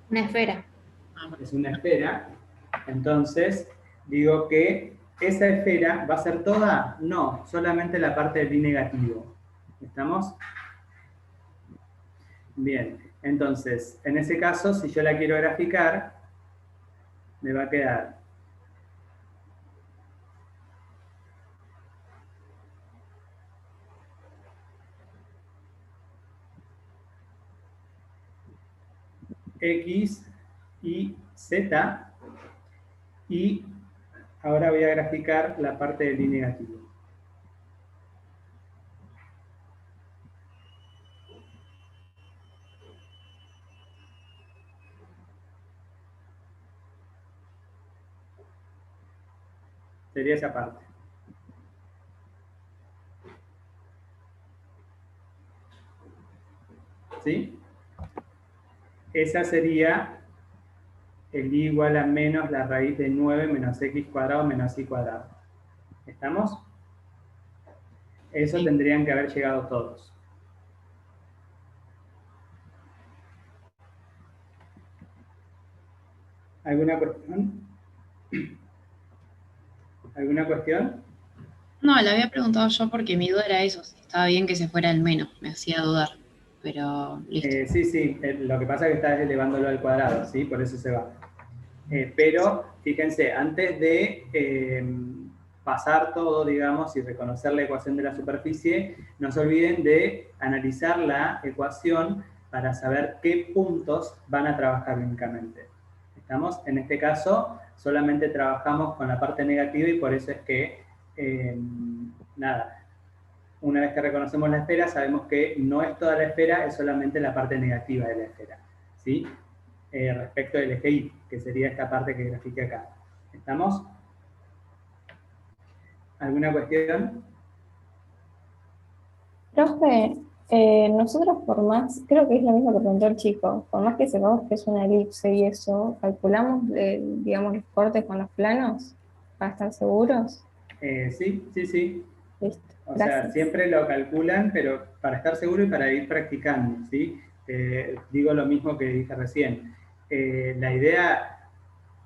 Una esfera. Es una esfera. Entonces, digo que esa esfera va a ser toda, no, solamente la parte del I negativo. ¿Estamos? Bien, entonces, en ese caso, si yo la quiero graficar, me va a quedar X, Y, Z, y ahora voy a graficar la parte del I negativo. Sería esa parte. ¿Sí? Esa sería el y igual a menos la raíz de 9 menos x cuadrado menos y cuadrado. ¿Estamos? Eso Sí. tendrían que haber llegado todos. ¿Alguna cuestión? ¿Alguna cuestión? No, le había preguntado yo porque mi duda era eso, si estaba bien que se fuera el menos, me hacía dudar, pero listo. Sí, sí, lo que pasa es que estás elevándolo al cuadrado, ¿sí? Por eso se va. Pero, fíjense, antes de pasar todo, digamos, y reconocer la ecuación de la superficie, no se olviden de analizar la ecuación para saber qué puntos van a trabajar únicamente. ¿Estamos? En este caso, solamente trabajamos con la parte negativa y por eso es que, nada, una vez que reconocemos la esfera, sabemos que no es toda la esfera, es solamente la parte negativa de la esfera, ¿sí? Respecto del eje Y, que sería esta parte que grafiqué acá. ¿Estamos? ¿Alguna cuestión? Profe, nosotros por más, creo que es lo mismo que preguntó el chico, por más que sepamos que es una elipse y eso, calculamos, digamos, los cortes con los planos para estar seguros. Sí, sí, sí. Listo, O sea, gracias. siempre lo calculan, pero para estar seguro y para ir practicando, ¿sí? Digo lo mismo que dije recién. La idea,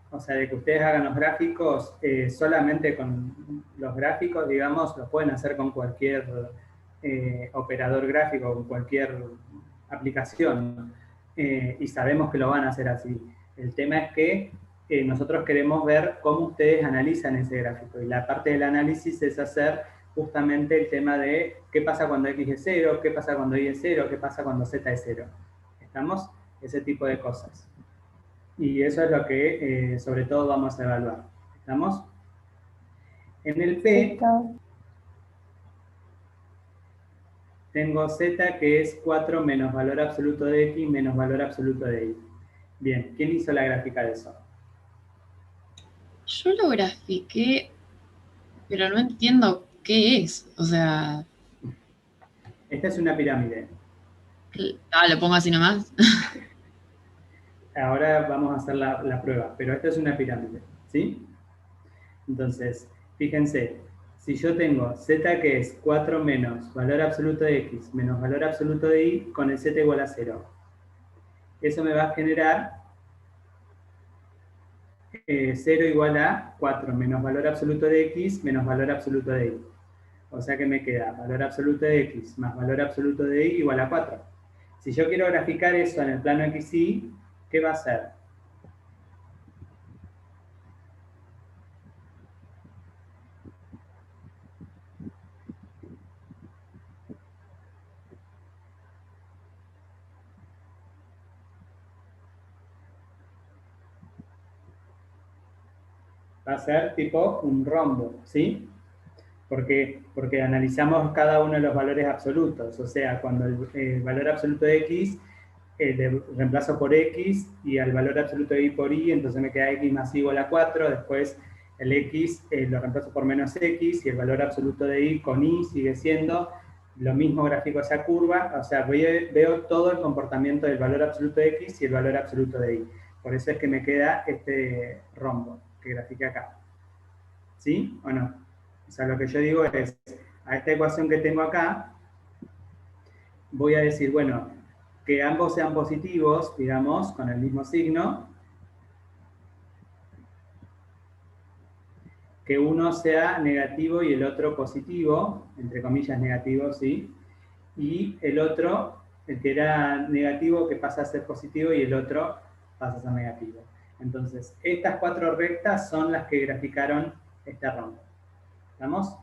o sea, de que ustedes hagan los gráficos, solamente con los gráficos, digamos, lo pueden hacer con cualquier operador gráfico, con cualquier aplicación, y sabemos que lo van a hacer así. El tema es que nosotros queremos ver cómo ustedes analizan ese gráfico, y la parte del análisis es hacer justamente el tema de qué pasa cuando X es 0, qué pasa cuando Y es 0, qué pasa cuando Z es 0. ¿Estamos? Ese tipo de cosas. Y eso es lo que sobre todo vamos a evaluar. ¿Estamos? En el P Listo. tengo Z que es 4 menos valor absoluto de X menos valor absoluto de Y. Bien, ¿quién hizo la gráfica de eso? Yo lo grafiqué, pero no entiendo qué es, o sea, Esta es una pirámide. lo pongo así nomás. Ahora vamos a hacer la prueba, pero esta es una pirámide, ¿sí? Entonces, fíjense, si yo tengo Z que es 4 menos valor absoluto de X menos valor absoluto de Y con el Z igual a 0, eso me va a generar 0 igual a 4 menos valor absoluto de X menos valor absoluto de Y. O sea que me queda valor absoluto de X más valor absoluto de Y igual a 4. Si yo quiero graficar eso en el plano XY, ¿qué va a ser? Va a ser tipo un rombo, ¿sí? Porque analizamos cada uno de los valores absolutos. O sea, cuando el valor absoluto de X le reemplazo por X y al valor absoluto de Y por Y, entonces me queda X más Y igual a 4. Después el X lo reemplazo por menos X y el valor absoluto de Y con Y sigue siendo lo mismo gráfico a esa curva. O sea, veo todo el comportamiento del valor absoluto de X y el valor absoluto de Y. Por eso es que me queda este rombo que grafiqué acá. ¿Sí o no? O sea, lo que yo digo es, a esta ecuación que tengo acá, voy a decir, bueno, que ambos sean positivos, digamos, con el mismo signo, que uno sea negativo y el otro positivo, entre comillas negativo, ¿sí? Y el otro, el que era negativo, que pasa a ser positivo y el otro pasa a ser negativo. Entonces, estas 4 rectas son las que graficaron esta ronda. ¿Estamos?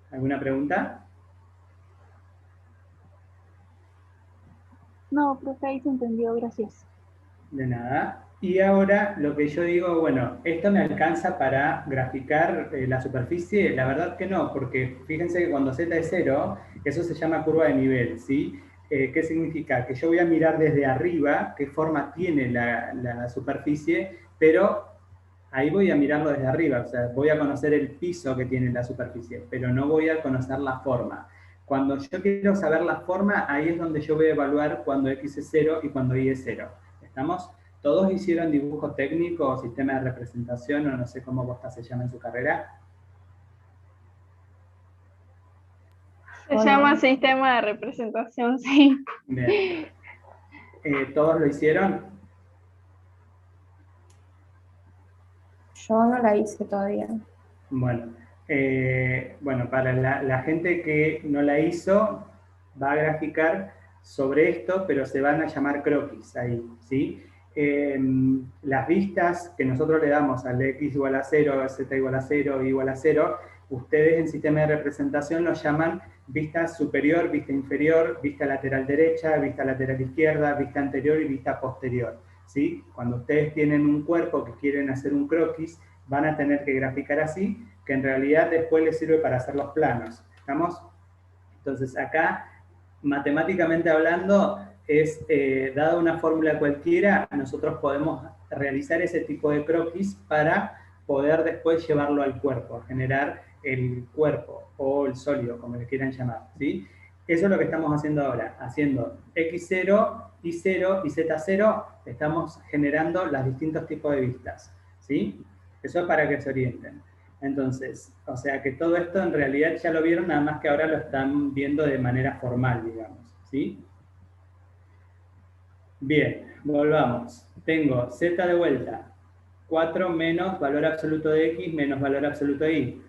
¿Alguna pregunta? No, profe, ahí se entendió, gracias. De nada. Y ahora lo que yo digo, bueno, ¿esto me alcanza para graficar la superficie? La verdad que no, porque fíjense que cuando z es 0, eso se llama curva de nivel, ¿sí? ¿Qué significa? Que yo voy a mirar desde arriba qué forma tiene la superficie, pero ahí voy a mirarlo desde arriba, o sea, voy a conocer el piso que tiene la superficie, pero no voy a conocer la forma. Cuando yo quiero saber la forma, ahí es donde yo voy a evaluar cuando x es 0 y cuando y es 0. ¿Estamos? ¿Todos hicieron dibujo técnico o sistema de representación o no sé cómo vos se llama en su carrera? Se llama sistema de representación, sí. Bien. ¿Todos lo hicieron? Yo no la hice todavía. Bueno, para la gente que no la hizo, va a graficar sobre esto, pero se van a llamar croquis ahí, ¿sí? Las vistas que nosotros le damos al x igual a 0, z igual a 0, y igual a 0, ustedes en sistema de representación lo llaman vista superior, vista inferior, vista lateral derecha, vista lateral izquierda, vista anterior y vista posterior, ¿sí? Cuando ustedes tienen un cuerpo que quieren hacer un croquis, van a tener que graficar así, que en realidad después les sirve para hacer los planos. ¿Estamos? Entonces acá, matemáticamente hablando, dada una fórmula cualquiera, nosotros podemos realizar ese tipo de croquis para poder después llevarlo al cuerpo, generar el cuerpo o el sólido, como le quieran llamar, ¿sí? Eso es lo que estamos haciendo ahora, haciendo x0, y0 y z0, estamos generando los distintos tipos de vistas, ¿sí? Eso es para que se orienten. Entonces, o sea que todo esto en realidad ya lo vieron, nada más que ahora lo están viendo de manera formal, digamos, ¿sí? Bien, volvamos. Tengo z de vuelta, 4 menos valor absoluto de x menos valor absoluto de y.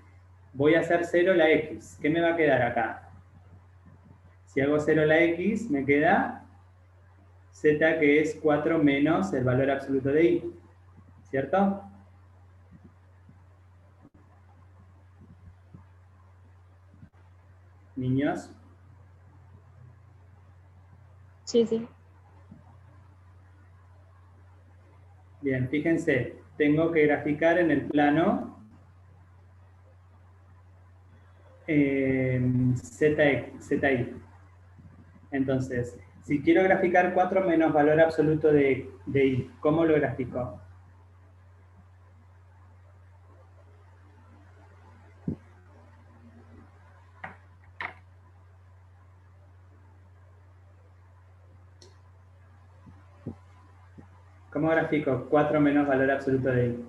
Voy a hacer 0 la x. ¿Qué me va a quedar acá? Si hago 0 la x, me queda z, que es 4 menos el valor absoluto de y. ¿Cierto? Niños. Sí, sí. Bien, fíjense, tengo que graficar en el plano ZI. Entonces, si quiero graficar 4 menos valor absoluto de y, ¿cómo lo grafico? ¿Cómo grafico 4 menos valor absoluto de y?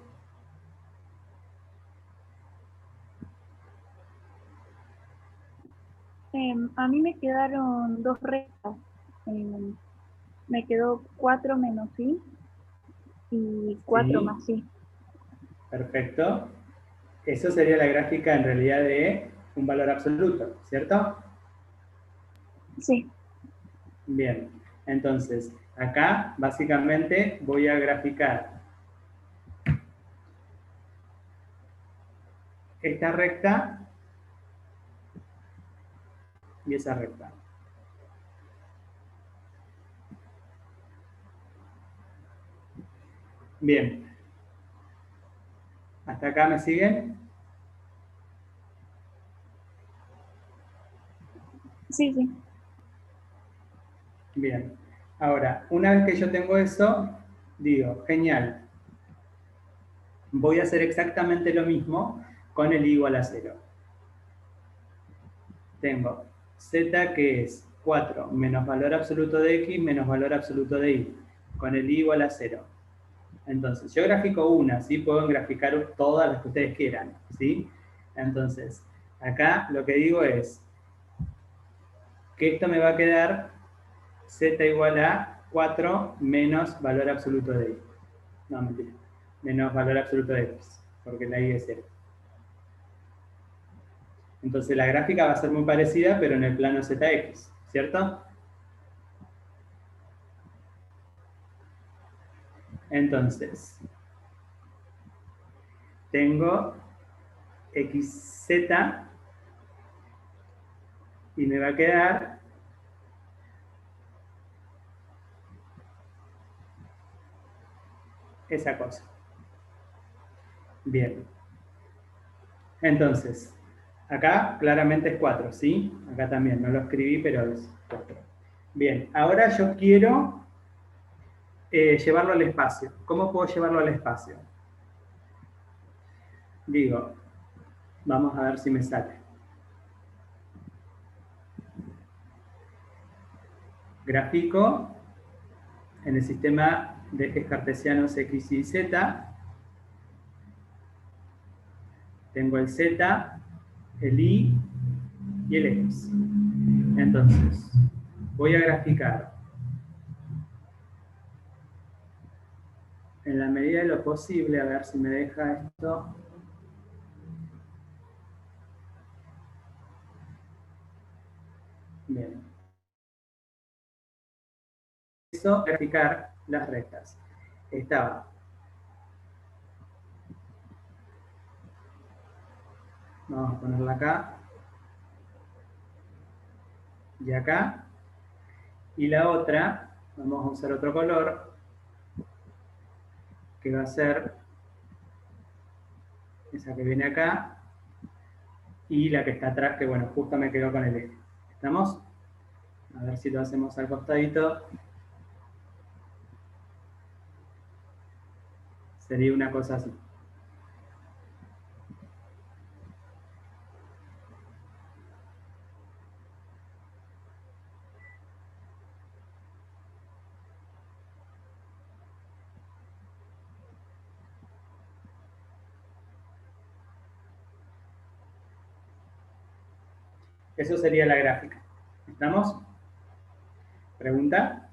A mí me quedaron 2 rectas. Me quedó 4 menos y 4 Sí. más y. Perfecto. Eso sería la gráfica en realidad de un valor absoluto, ¿cierto? Sí. Bien, entonces, acá básicamente voy a graficar esta recta y esa recta. Bien. ¿Hasta acá me siguen? Sí, sí. Bien. Ahora, una vez que yo tengo eso, digo, genial. Voy a hacer exactamente lo mismo con el y igual a 0. Tengo z, que es 4 menos valor absoluto de x menos valor absoluto de y, con el y igual a 0. Entonces, yo grafico una, ¿sí? Puedo graficar todas las que ustedes quieran, ¿sí? Entonces, acá lo que digo es, que esto me va a quedar z igual a 4 menos valor absoluto de y. No, mentira. Menos valor absoluto de x, porque la y es 0. Entonces la gráfica va a ser muy parecida, pero en el plano zx, ¿cierto? Entonces, tengo xz y me va a quedar esa cosa. Bien. Entonces, acá claramente es 4, ¿sí? Acá también, no lo escribí, pero es 4. Bien, ahora yo quiero llevarlo al espacio. ¿Cómo puedo llevarlo al espacio? Digo, vamos a ver si me sale. Grafico en el sistema de ejes cartesianos x y z. Tengo el z, el y y el x. Entonces, voy a graficar en la medida de lo posible, a ver si me deja esto. Bien. Eso, graficar las rectas. Estaba. Vamos a ponerla acá. Y acá. Y la otra, vamos a usar otro color, que va a ser esa que viene acá, y la que está atrás, que bueno, justo me quedó con el eje. ¿Estamos? A ver si lo hacemos al costadito. Sería una cosa así. Eso sería la gráfica. ¿Estamos? ¿Pregunta?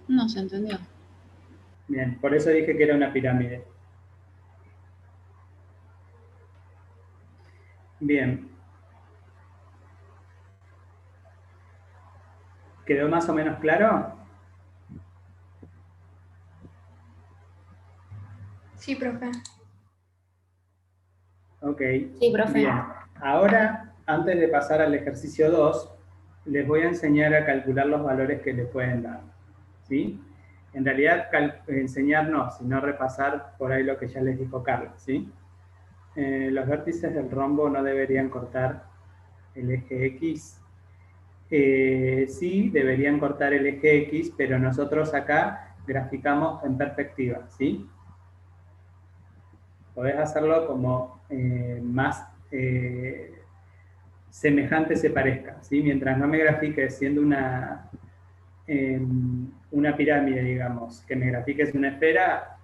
No se entendió. Bien, por eso dije que era una pirámide. Bien. ¿Quedó más o menos claro? Sí, profe. Ok. Sí, profe. Bien. Ahora, antes de pasar al ejercicio 2, les voy a enseñar a calcular los valores que les pueden dar. ¿Sí? En realidad, enseñar no, sino repasar por ahí lo que ya les dijo Carlos. ¿Sí? Los vértices del rombo no deberían cortar el eje X. Sí, deberían cortar el eje X, pero nosotros acá graficamos en perspectiva. ¿Sí? Podés hacerlo como más semejante se parezca, ¿sí? Mientras no me grafiques siendo una pirámide, digamos, que me grafiques una esfera,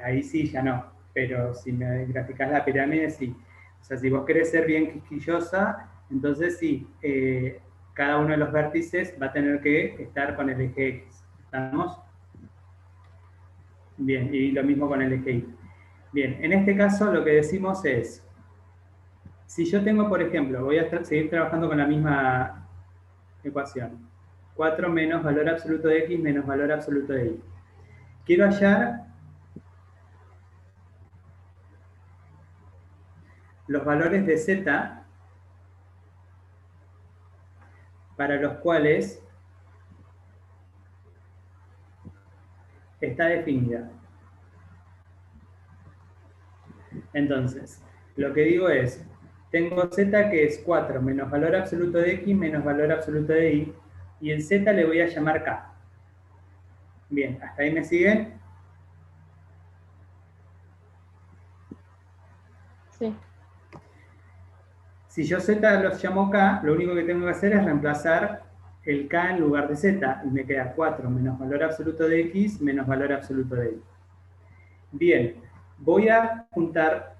ahí sí ya no, pero si me graficas la pirámide, sí. O sea, si vos querés ser bien quisquillosa, entonces sí, cada uno de los vértices va a tener que estar con el eje X. ¿Estamos? Bien, y lo mismo con el eje Y. Bien, en este caso lo que decimos es, si yo tengo, por ejemplo, voy a seguir trabajando con la misma ecuación, 4 menos valor absoluto de x menos valor absoluto de y. Quiero hallar los valores de z para los cuales está definida. Entonces, lo que digo es, tengo z que es 4 menos valor absoluto de x menos valor absoluto de y, y el z le voy a llamar k. Bien, ¿hasta ahí me siguen? Sí. Si yo z los llamo k, lo único que tengo que hacer es reemplazar el k en lugar de z, y me queda 4 menos valor absoluto de x menos valor absoluto de y. Bien, voy a juntar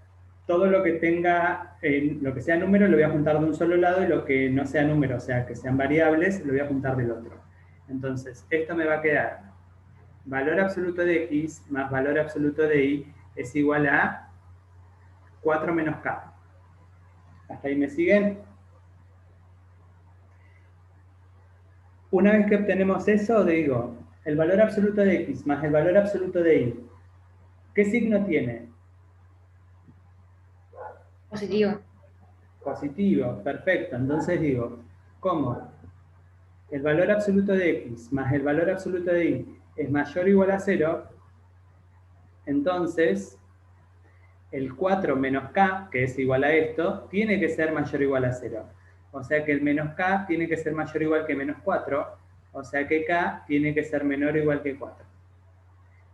todo lo que tenga, lo que sea número lo voy a juntar de un solo lado, y lo que no sea número, o sea, que sean variables, lo voy a juntar del otro. Entonces, esto me va a quedar valor absoluto de x más valor absoluto de y es igual a 4 menos k. ¿Hasta ahí me siguen? Una vez que obtenemos eso, digo, el valor absoluto de x más el valor absoluto de y, ¿qué signo tiene? Positivo. Positivo, perfecto. Entonces digo, ¿cómo? El valor absoluto de x más el valor absoluto de y es mayor o igual a 0, entonces el 4 menos k, que es igual a esto, tiene que ser mayor o igual a 0. O sea que el menos k tiene que ser mayor o igual que menos 4, o sea que k tiene que ser menor o igual que 4.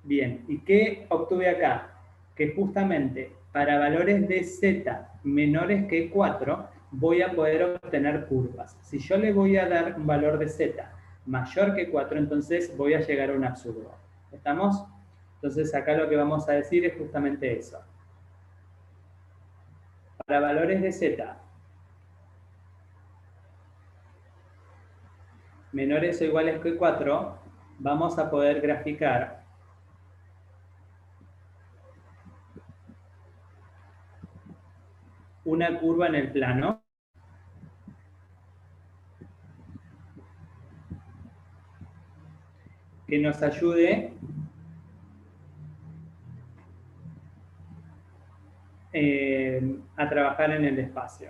Bien, ¿y qué obtuve acá? Que justamente para valores de z menores que 4 voy a poder obtener curvas. Si yo le voy a dar un valor de z mayor que 4, entonces voy a llegar a un absurdo. ¿Estamos? Entonces acá lo que vamos a decir es justamente eso. Para valores de z menores o iguales que 4, vamos a poder graficar una curva en el plano que nos ayude a trabajar en el espacio.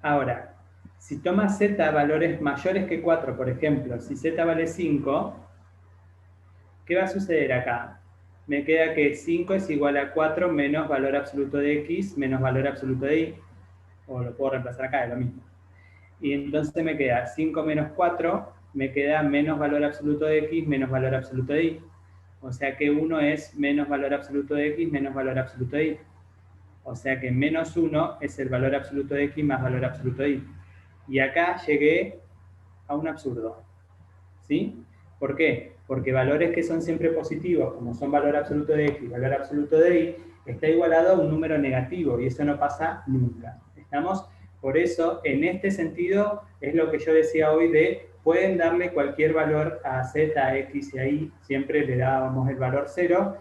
Ahora, si toma z valores mayores que 4, por ejemplo, si z vale 5, ¿qué va a suceder acá? Me queda que 5 es igual a 4 menos valor absoluto de x menos valor absoluto de y. O lo puedo reemplazar acá, es lo mismo. Y entonces me queda 5 menos 4, me queda menos valor absoluto de x menos valor absoluto de y. O sea que 1 es menos valor absoluto de x menos valor absoluto de y. O sea que menos 1 es el valor absoluto de x más valor absoluto de y. Y acá llegué a un absurdo. ¿Sí? ¿Por qué? Porque valores que son siempre positivos, como son valor absoluto de x y valor absoluto de y, está igualado a un número negativo, y eso no pasa nunca. ¿Estamos? Por eso, en este sentido, es lo que yo decía hoy de, pueden darle cualquier valor a z, a x y a y, siempre le dábamos el valor 0,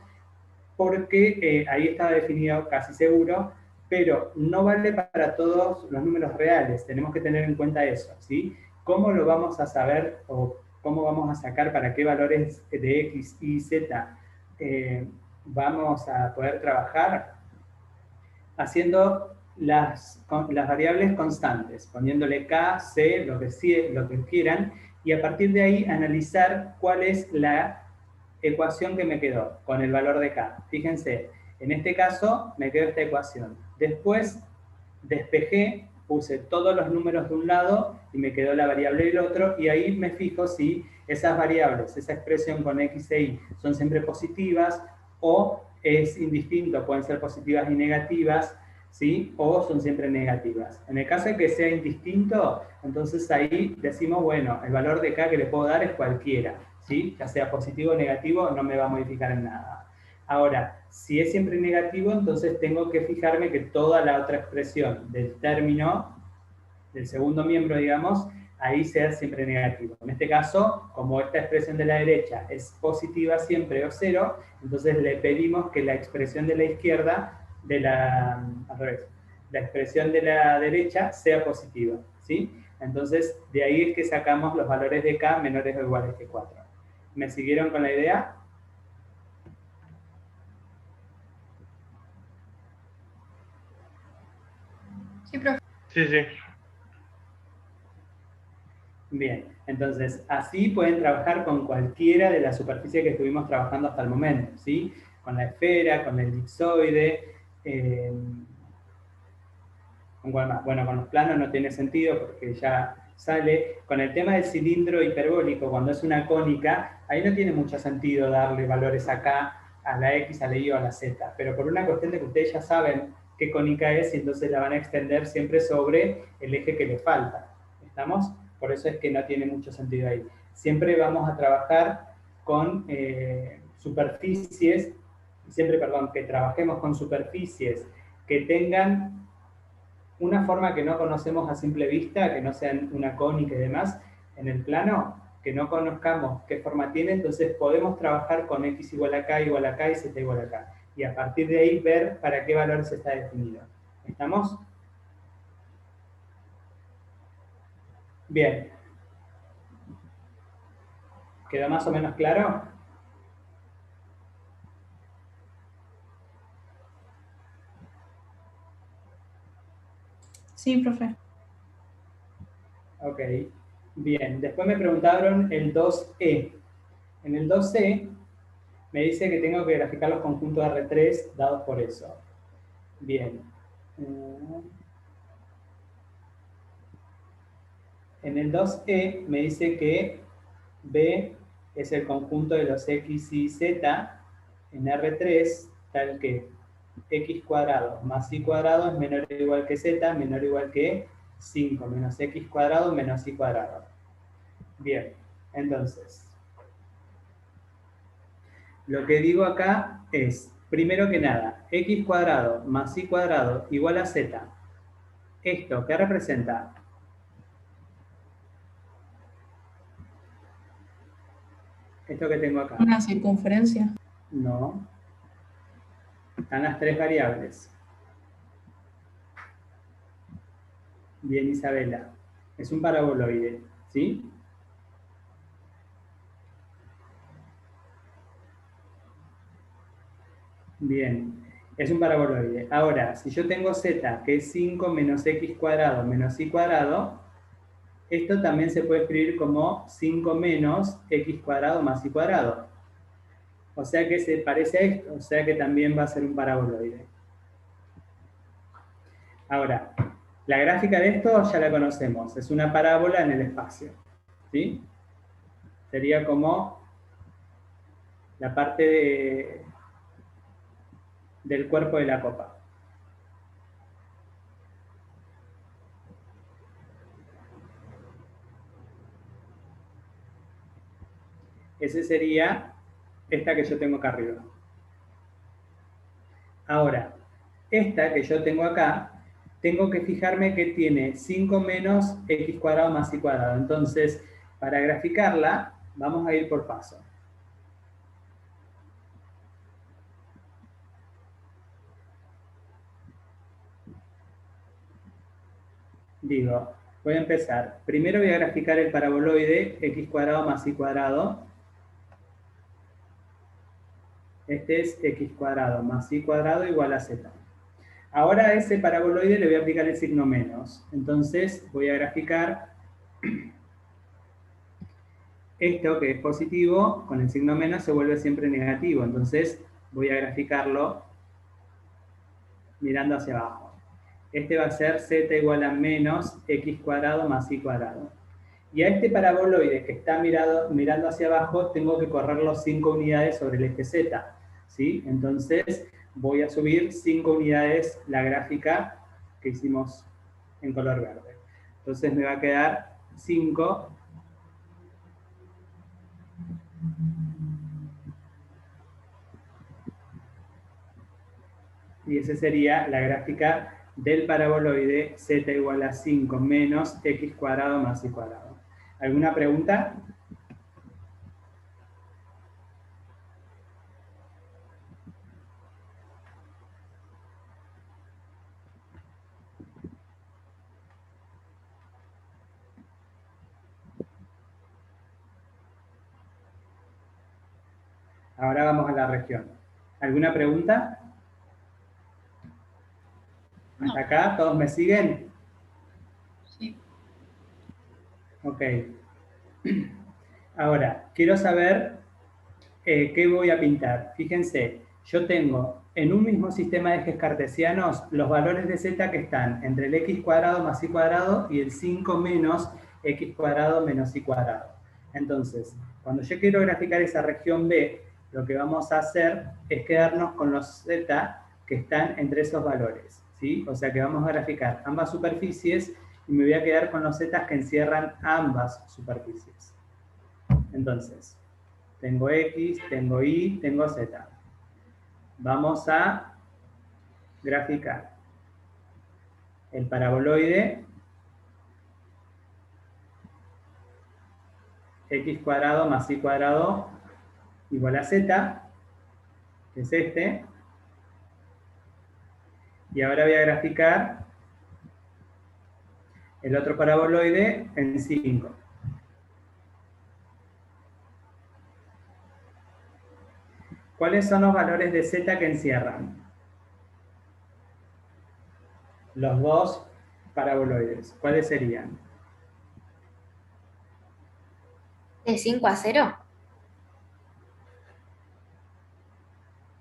porque ahí estaba definido casi seguro, pero no vale para todos los números reales, tenemos que tener en cuenta eso, ¿sí? ¿Cómo lo vamos a saber o cómo vamos a sacar para qué valores de x, y, z vamos a poder trabajar? Haciendo las variables constantes, poniéndole k, c, lo que quieran, y a partir de ahí analizar cuál es la ecuación que me quedó con el valor de k. Fíjense, en este caso me quedó esta ecuación. Después despejé, puse todos los números de un lado y me quedó la variable del otro, y ahí me fijo si esas variables, esa expresión con x e y, son siempre positivas o es indistinto, pueden ser positivas y negativas, ¿sí? O son siempre negativas. En el caso de que sea indistinto, entonces ahí decimos, bueno, el valor de k que le puedo dar es cualquiera, ¿sí? Ya sea positivo o negativo, no me va a modificar en nada. Ahora, si es siempre negativo, entonces tengo que fijarme que toda la otra expresión del término, del segundo miembro, digamos, ahí sea siempre negativo. En este caso, como esta expresión de la derecha es positiva siempre o 0, entonces le pedimos que la expresión de la izquierda, al revés, la expresión de la derecha sea positiva, ¿sí? Entonces, de ahí es que sacamos los valores de k menores o iguales que 4. ¿Me siguieron con la idea? Sí, profe. Sí, sí. Bien, entonces así pueden trabajar con cualquiera de las superficies que estuvimos trabajando hasta el momento, ¿sí? Con la esfera, con el elipsoide, ¿con cuál más? Bueno, con los planos no tiene sentido porque ya sale. Con el tema del cilindro hiperbólico, cuando es una cónica, ahí no tiene mucho sentido darle valores acá a la x, a la y o a la z, pero por una cuestión de que ustedes ya saben qué cónica es y entonces la van a extender siempre sobre el eje que les falta. ¿Estamos? Por eso es que no tiene mucho sentido ahí. Siempre vamos a trabajar con superficies, siempre, perdón, que trabajemos con superficies que tengan una forma que no conocemos a simple vista, que no sean una cónica y demás, en el plano, que no conozcamos qué forma tiene, entonces podemos trabajar con x igual a k igual a k y z igual a k. Y a partir de ahí ver para qué valores está definido. ¿Estamos? Bien. ¿Quedó más o menos claro? Sí, profe. Ok, bien. Después me preguntaron el 2E. En el 2E me dice que tengo que graficar los conjuntos R3 dados por eso. Bien. En el 2E me dice que B es el conjunto de los X y Z en R3, tal que X cuadrado más Y cuadrado es menor o igual que Z, menor o igual que 5 menos X cuadrado menos Y cuadrado. Bien, entonces, lo que digo acá es, primero que nada, X cuadrado más Y cuadrado igual a Z. ¿Esto qué representa? Esto que tengo acá. Una circunferencia. No. Están las tres variables. Bien, Isabela. Es un paraboloide, ¿sí? Bien. Es un paraboloide. Ahora, si yo tengo z, que es 5 menos x cuadrado menos y cuadrado, esto también se puede escribir como 5 menos x cuadrado más y cuadrado. O sea que se parece a esto, o sea que también va a ser un paraboloide. Ahora, la gráfica de esto ya la conocemos, es una parábola en el espacio, ¿sí? Sería como la parte del cuerpo de la copa. Ese sería esta que yo tengo acá arriba. Ahora, esta que yo tengo acá, tengo que fijarme que tiene 5 menos x cuadrado más y cuadrado. Entonces, para graficarla, vamos a ir por paso. Digo, voy a empezar. Primero voy a graficar el paraboloide x cuadrado más y cuadrado. Este es x cuadrado más y cuadrado igual a z. Ahora a ese paraboloide le voy a aplicar el signo menos. Entonces voy a graficar esto que es positivo, con el signo menos se vuelve siempre negativo. Entonces voy a graficarlo mirando hacia abajo. Este va a ser z igual a menos x cuadrado más y cuadrado. Y a este paraboloide que está mirando hacia abajo, tengo que correrlo 5 unidades sobre el eje z. ¿Sí? Entonces voy a subir 5 unidades la gráfica que hicimos en color verde. Entonces me va a quedar 5. Y esa sería la gráfica del paraboloide z igual a 5 menos x cuadrado más y cuadrado. ¿Alguna pregunta? Ahora vamos a la región. ¿Alguna pregunta? ¿Hasta acá? ¿Todos me siguen? Sí. Ok. Ahora, quiero saber qué voy a pintar. Fíjense, yo tengo en un mismo sistema de ejes cartesianos los valores de z que están entre el x cuadrado más y cuadrado y el 5 menos x cuadrado menos y cuadrado. Entonces, cuando yo quiero graficar esa región B, lo que vamos a hacer es quedarnos con los z que están entre esos valores, ¿sí? O sea que vamos a graficar ambas superficies y me voy a quedar con los z que encierran ambas superficies. Entonces, Tengo X, tengo Y, tengo Z. Vamos a graficar el paraboloide x cuadrado más y cuadrado igual a z, que es este. Y ahora voy a graficar el otro paraboloide en 5. ¿Cuáles son los valores de z que encierran los dos paraboloides? ¿Cuáles serían? ¿De 5 a 0?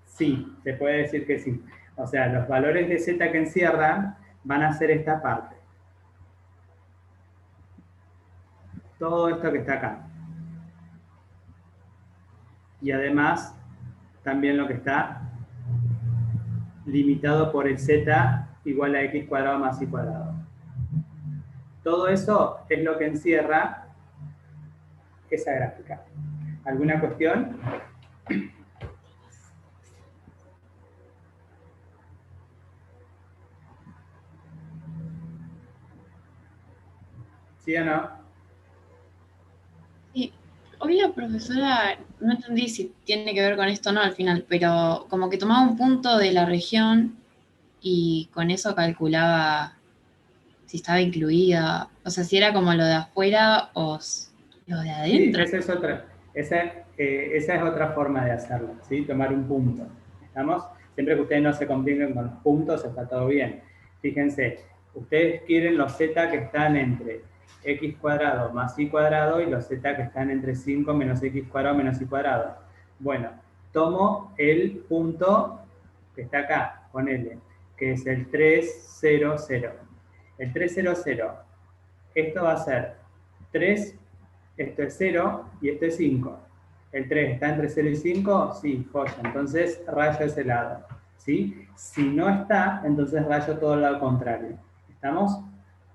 Sí, se puede decir que sí. O sea, los valores de z que encierran van a ser esta parte. Todo esto que está acá. Y además, también lo que está limitado por el z igual a x cuadrado más y cuadrado. Todo eso es lo que encierra esa gráfica. ¿Alguna cuestión? ¿Sí o no? Sí. Hoy la profesora, no entendí si tiene que ver con esto o no al final, pero como que tomaba un punto de la región y con eso calculaba si estaba incluida, o sea, si era como lo de afuera o lo de Sí, adentro. esa es otra forma de hacerlo, ¿sí? Tomar un punto. ¿Estamos? Siempre que ustedes no se compliquen con los puntos, está todo bien. Fíjense, ustedes quieren los z que están entre x cuadrado más y cuadrado y los z que están entre 5 menos x cuadrado menos y cuadrado. Bueno, tomo el punto que está acá, ponele, que es el 3, 0, 0. El 3, 0, 0. Esto va a ser 3, esto es 0 y esto es 5. ¿El 3 está entre 0 y 5? Sí, joya. Entonces rayo ese lado. ¿Sí? Si no está, entonces rayo todo el lado contrario. ¿Estamos?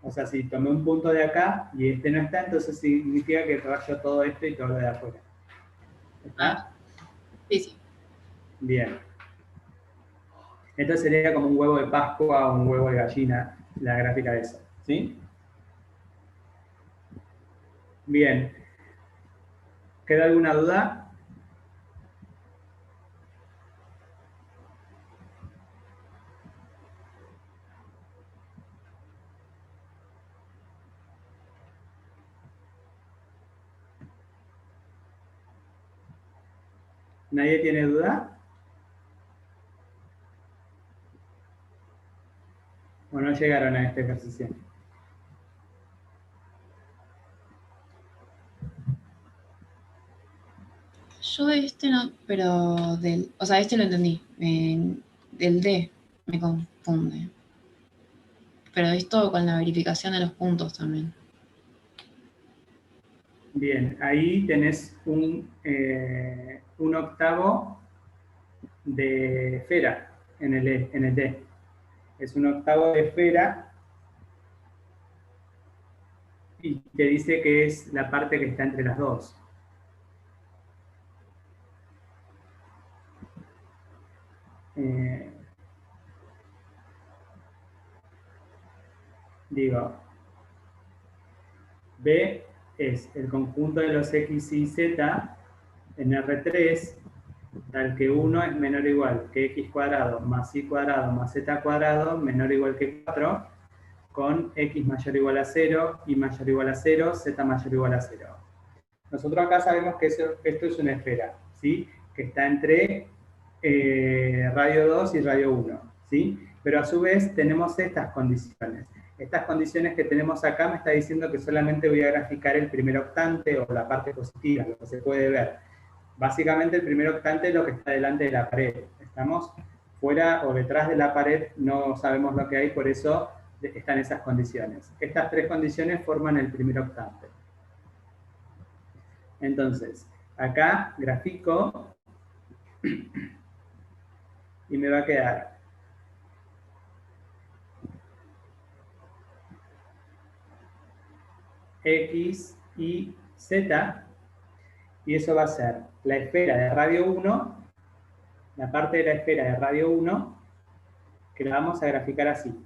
O sea, si tomé un punto de acá y este no está, entonces significa que rayo todo esto y todo lo de afuera. ¿Está? Sí, sí. Bien. Esto sería como un huevo de Pascua o un huevo de gallina, la gráfica de eso. ¿Sí? Bien. ¿Queda alguna duda? ¿Nadie tiene duda? ¿O no llegaron a este ejercicio? Yo de este no, pero o sea, este lo entendí. Del D me confunde. Pero esto con la verificación de los puntos también. Bien, ahí tenés un octavo de esfera en el D. Es un octavo de esfera y te dice que es la parte que está entre las dos. Digo, B es el conjunto de los X y Z en R3, tal que 1 es menor o igual que X cuadrado más Y cuadrado más Z cuadrado menor o igual que 4, con X mayor o igual a 0, Y mayor o igual a 0, Z mayor o igual a 0. Nosotros acá sabemos que esto es una esfera, ¿sí? Que está entre radio 2 y radio 1, ¿sí? Pero a su vez tenemos estas condiciones. Estas condiciones que tenemos acá me está diciendo que solamente voy a graficar el primer octante o la parte positiva, lo que se puede ver. Básicamente el primer octante es lo que está delante de la pared. ¿Estamos? Fuera o detrás de la pared no sabemos lo que hay, por eso están esas condiciones. Estas tres condiciones forman el primer octante. Entonces, acá grafico y me va a quedar X, Y, Z, y eso va a ser la esfera de radio 1, la parte de la esfera de radio 1, que la vamos a graficar así.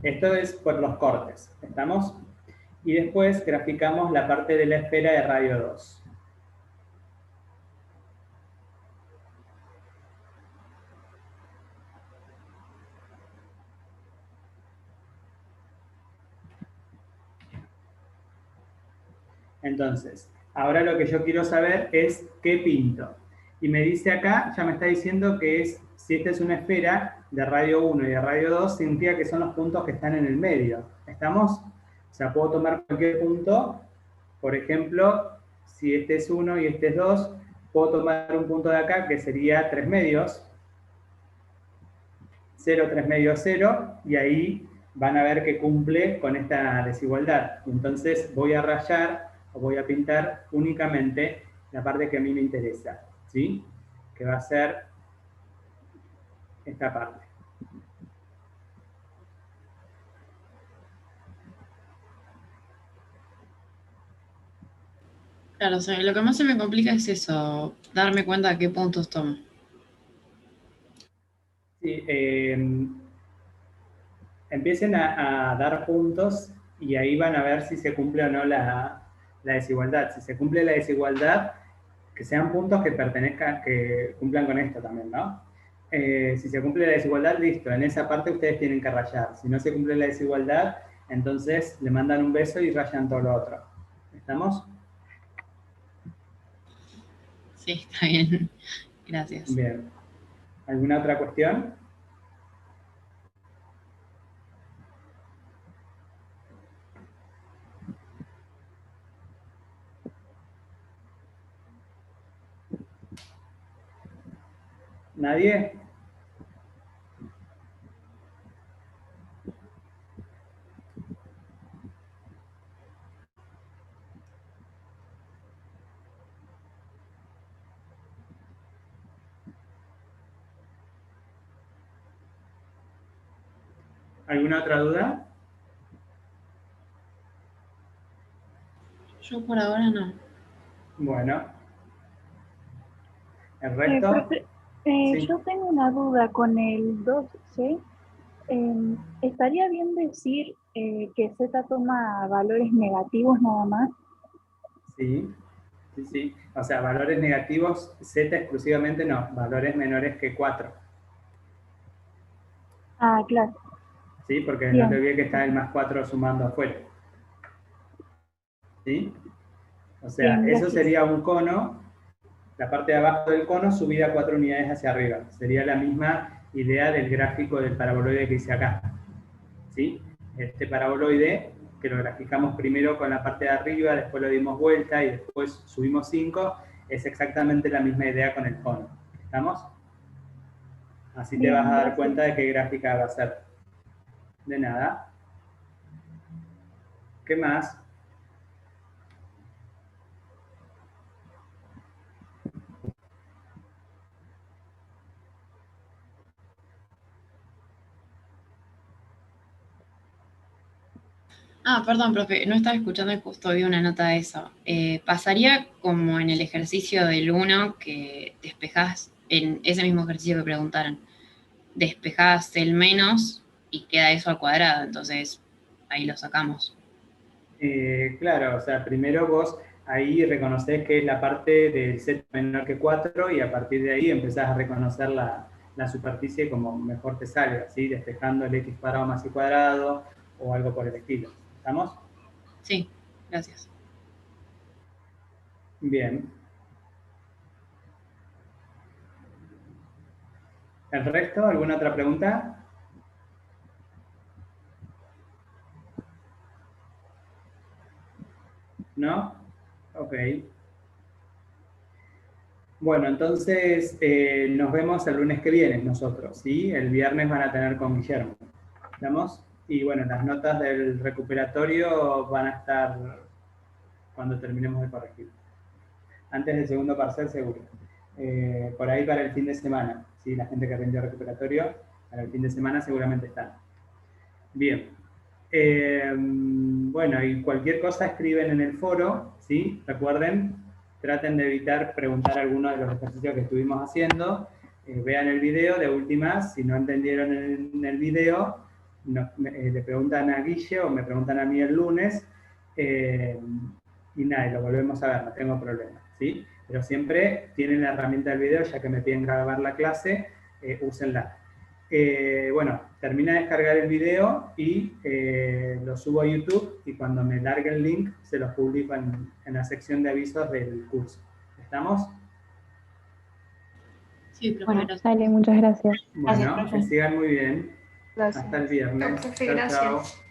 Esto es por los cortes, ¿estamos? Y después graficamos la parte de la esfera de radio 2. Entonces, ahora lo que yo quiero saber es qué pinto. Y me dice acá, ya me está diciendo que es, si esta es una esfera de radio 1 y de radio 2, significa que son los puntos que están en el medio. ¿Estamos? O sea, puedo tomar cualquier punto. Por ejemplo, si este es 1 y este es 2, puedo tomar un punto de acá que sería 3 medios. 0, 3 medios, 0. Y ahí van a ver que cumple con esta desigualdad. Entonces voy a rayar o voy a pintar únicamente la parte que a mí me interesa, ¿sí? Que va a ser esta parte. Claro, o sea, lo que más se me complica es eso, darme cuenta de qué puntos tomo. Sí, empiecen a dar puntos y ahí van a ver si se cumple o no la desigualdad. Si se cumple la desigualdad, que sean puntos que pertenezcan, que cumplan con esto también, ¿no? Si se cumple la desigualdad, listo, en esa parte ustedes tienen que rayar. Si no se cumple la desigualdad, entonces le mandan un beso y rayan todo lo otro. ¿Estamos? Sí, está bien. Gracias. Bien. ¿Alguna otra cuestión? ¿Nadie? ¿Alguna otra duda? Yo por ahora no. Bueno. ¿El resto? Profe, Sí. yo tengo una duda con el 2C. ¿Estaría bien decir que Z toma valores negativos nada más? Sí, sí, sí. O sea, valores negativos, Z exclusivamente no, valores menores que 4. Ah, claro. ¿Sí? Porque Bien. no te olvides que está el más 4 sumando afuera. ¿Sí? O sea, Bien, eso gracias. sería un cono, la parte de abajo del cono subida 4 unidades hacia arriba. Sería la misma idea del gráfico del paraboloide que hice acá. ¿Sí? Este paraboloide, que lo graficamos primero con la parte de arriba, después lo dimos vuelta y después subimos 5, es exactamente la misma idea con el cono. ¿Estamos? Así te Bien, vas a dar gracias. cuenta de qué gráfica va a ser. De nada. ¿Qué más? Ah, perdón, profe, no estaba escuchando y justo vi una nota de eso. ¿Pasaría como en el ejercicio del 1 que despejás, en ese mismo ejercicio que preguntaron, despejás el menos y queda eso al cuadrado? Entonces, ahí lo sacamos. Claro, o sea, primero vos ahí reconocés que es la parte del z menor que 4 y a partir de ahí empezás a reconocer la superficie como mejor te salga, ¿sí? Despejando el x cuadrado más y cuadrado o algo por el estilo. ¿Estamos? Sí, gracias. Bien. ¿El resto? ¿Alguna otra pregunta? ¿No? Ok. Bueno, entonces nos vemos el lunes que viene nosotros, ¿sí? El viernes van a tener con Guillermo. ¿Estamos? Y bueno, las notas del recuperatorio van a estar cuando terminemos de corregir. Antes del segundo parcial seguro. Por ahí para el fin de semana, ¿sí? La gente que rindió recuperatorio, para el fin de semana seguramente están. Bien. Bueno, y cualquier cosa escriben en el foro, ¿sí? Recuerden, traten de evitar preguntar algunos de los ejercicios que estuvimos haciendo. Vean el video, de última, si no entendieron en el video, le preguntan a Guille o me preguntan a mí el lunes, y nada, lo volvemos a ver, no tengo problema, ¿sí? Pero siempre tienen la herramienta del video, ya que me piden grabar la clase, úsenla. Bueno, termina de descargar el video y lo subo a YouTube, y cuando me largue el link se los publico en la sección de avisos del curso. ¿Estamos? Sí, profe, Bueno, gracias. dale, muchas gracias. Bueno, Gracias, profe. que sigan muy bien. Gracias. Hasta el viernes. Chao, profe, Chao, gracias. chao.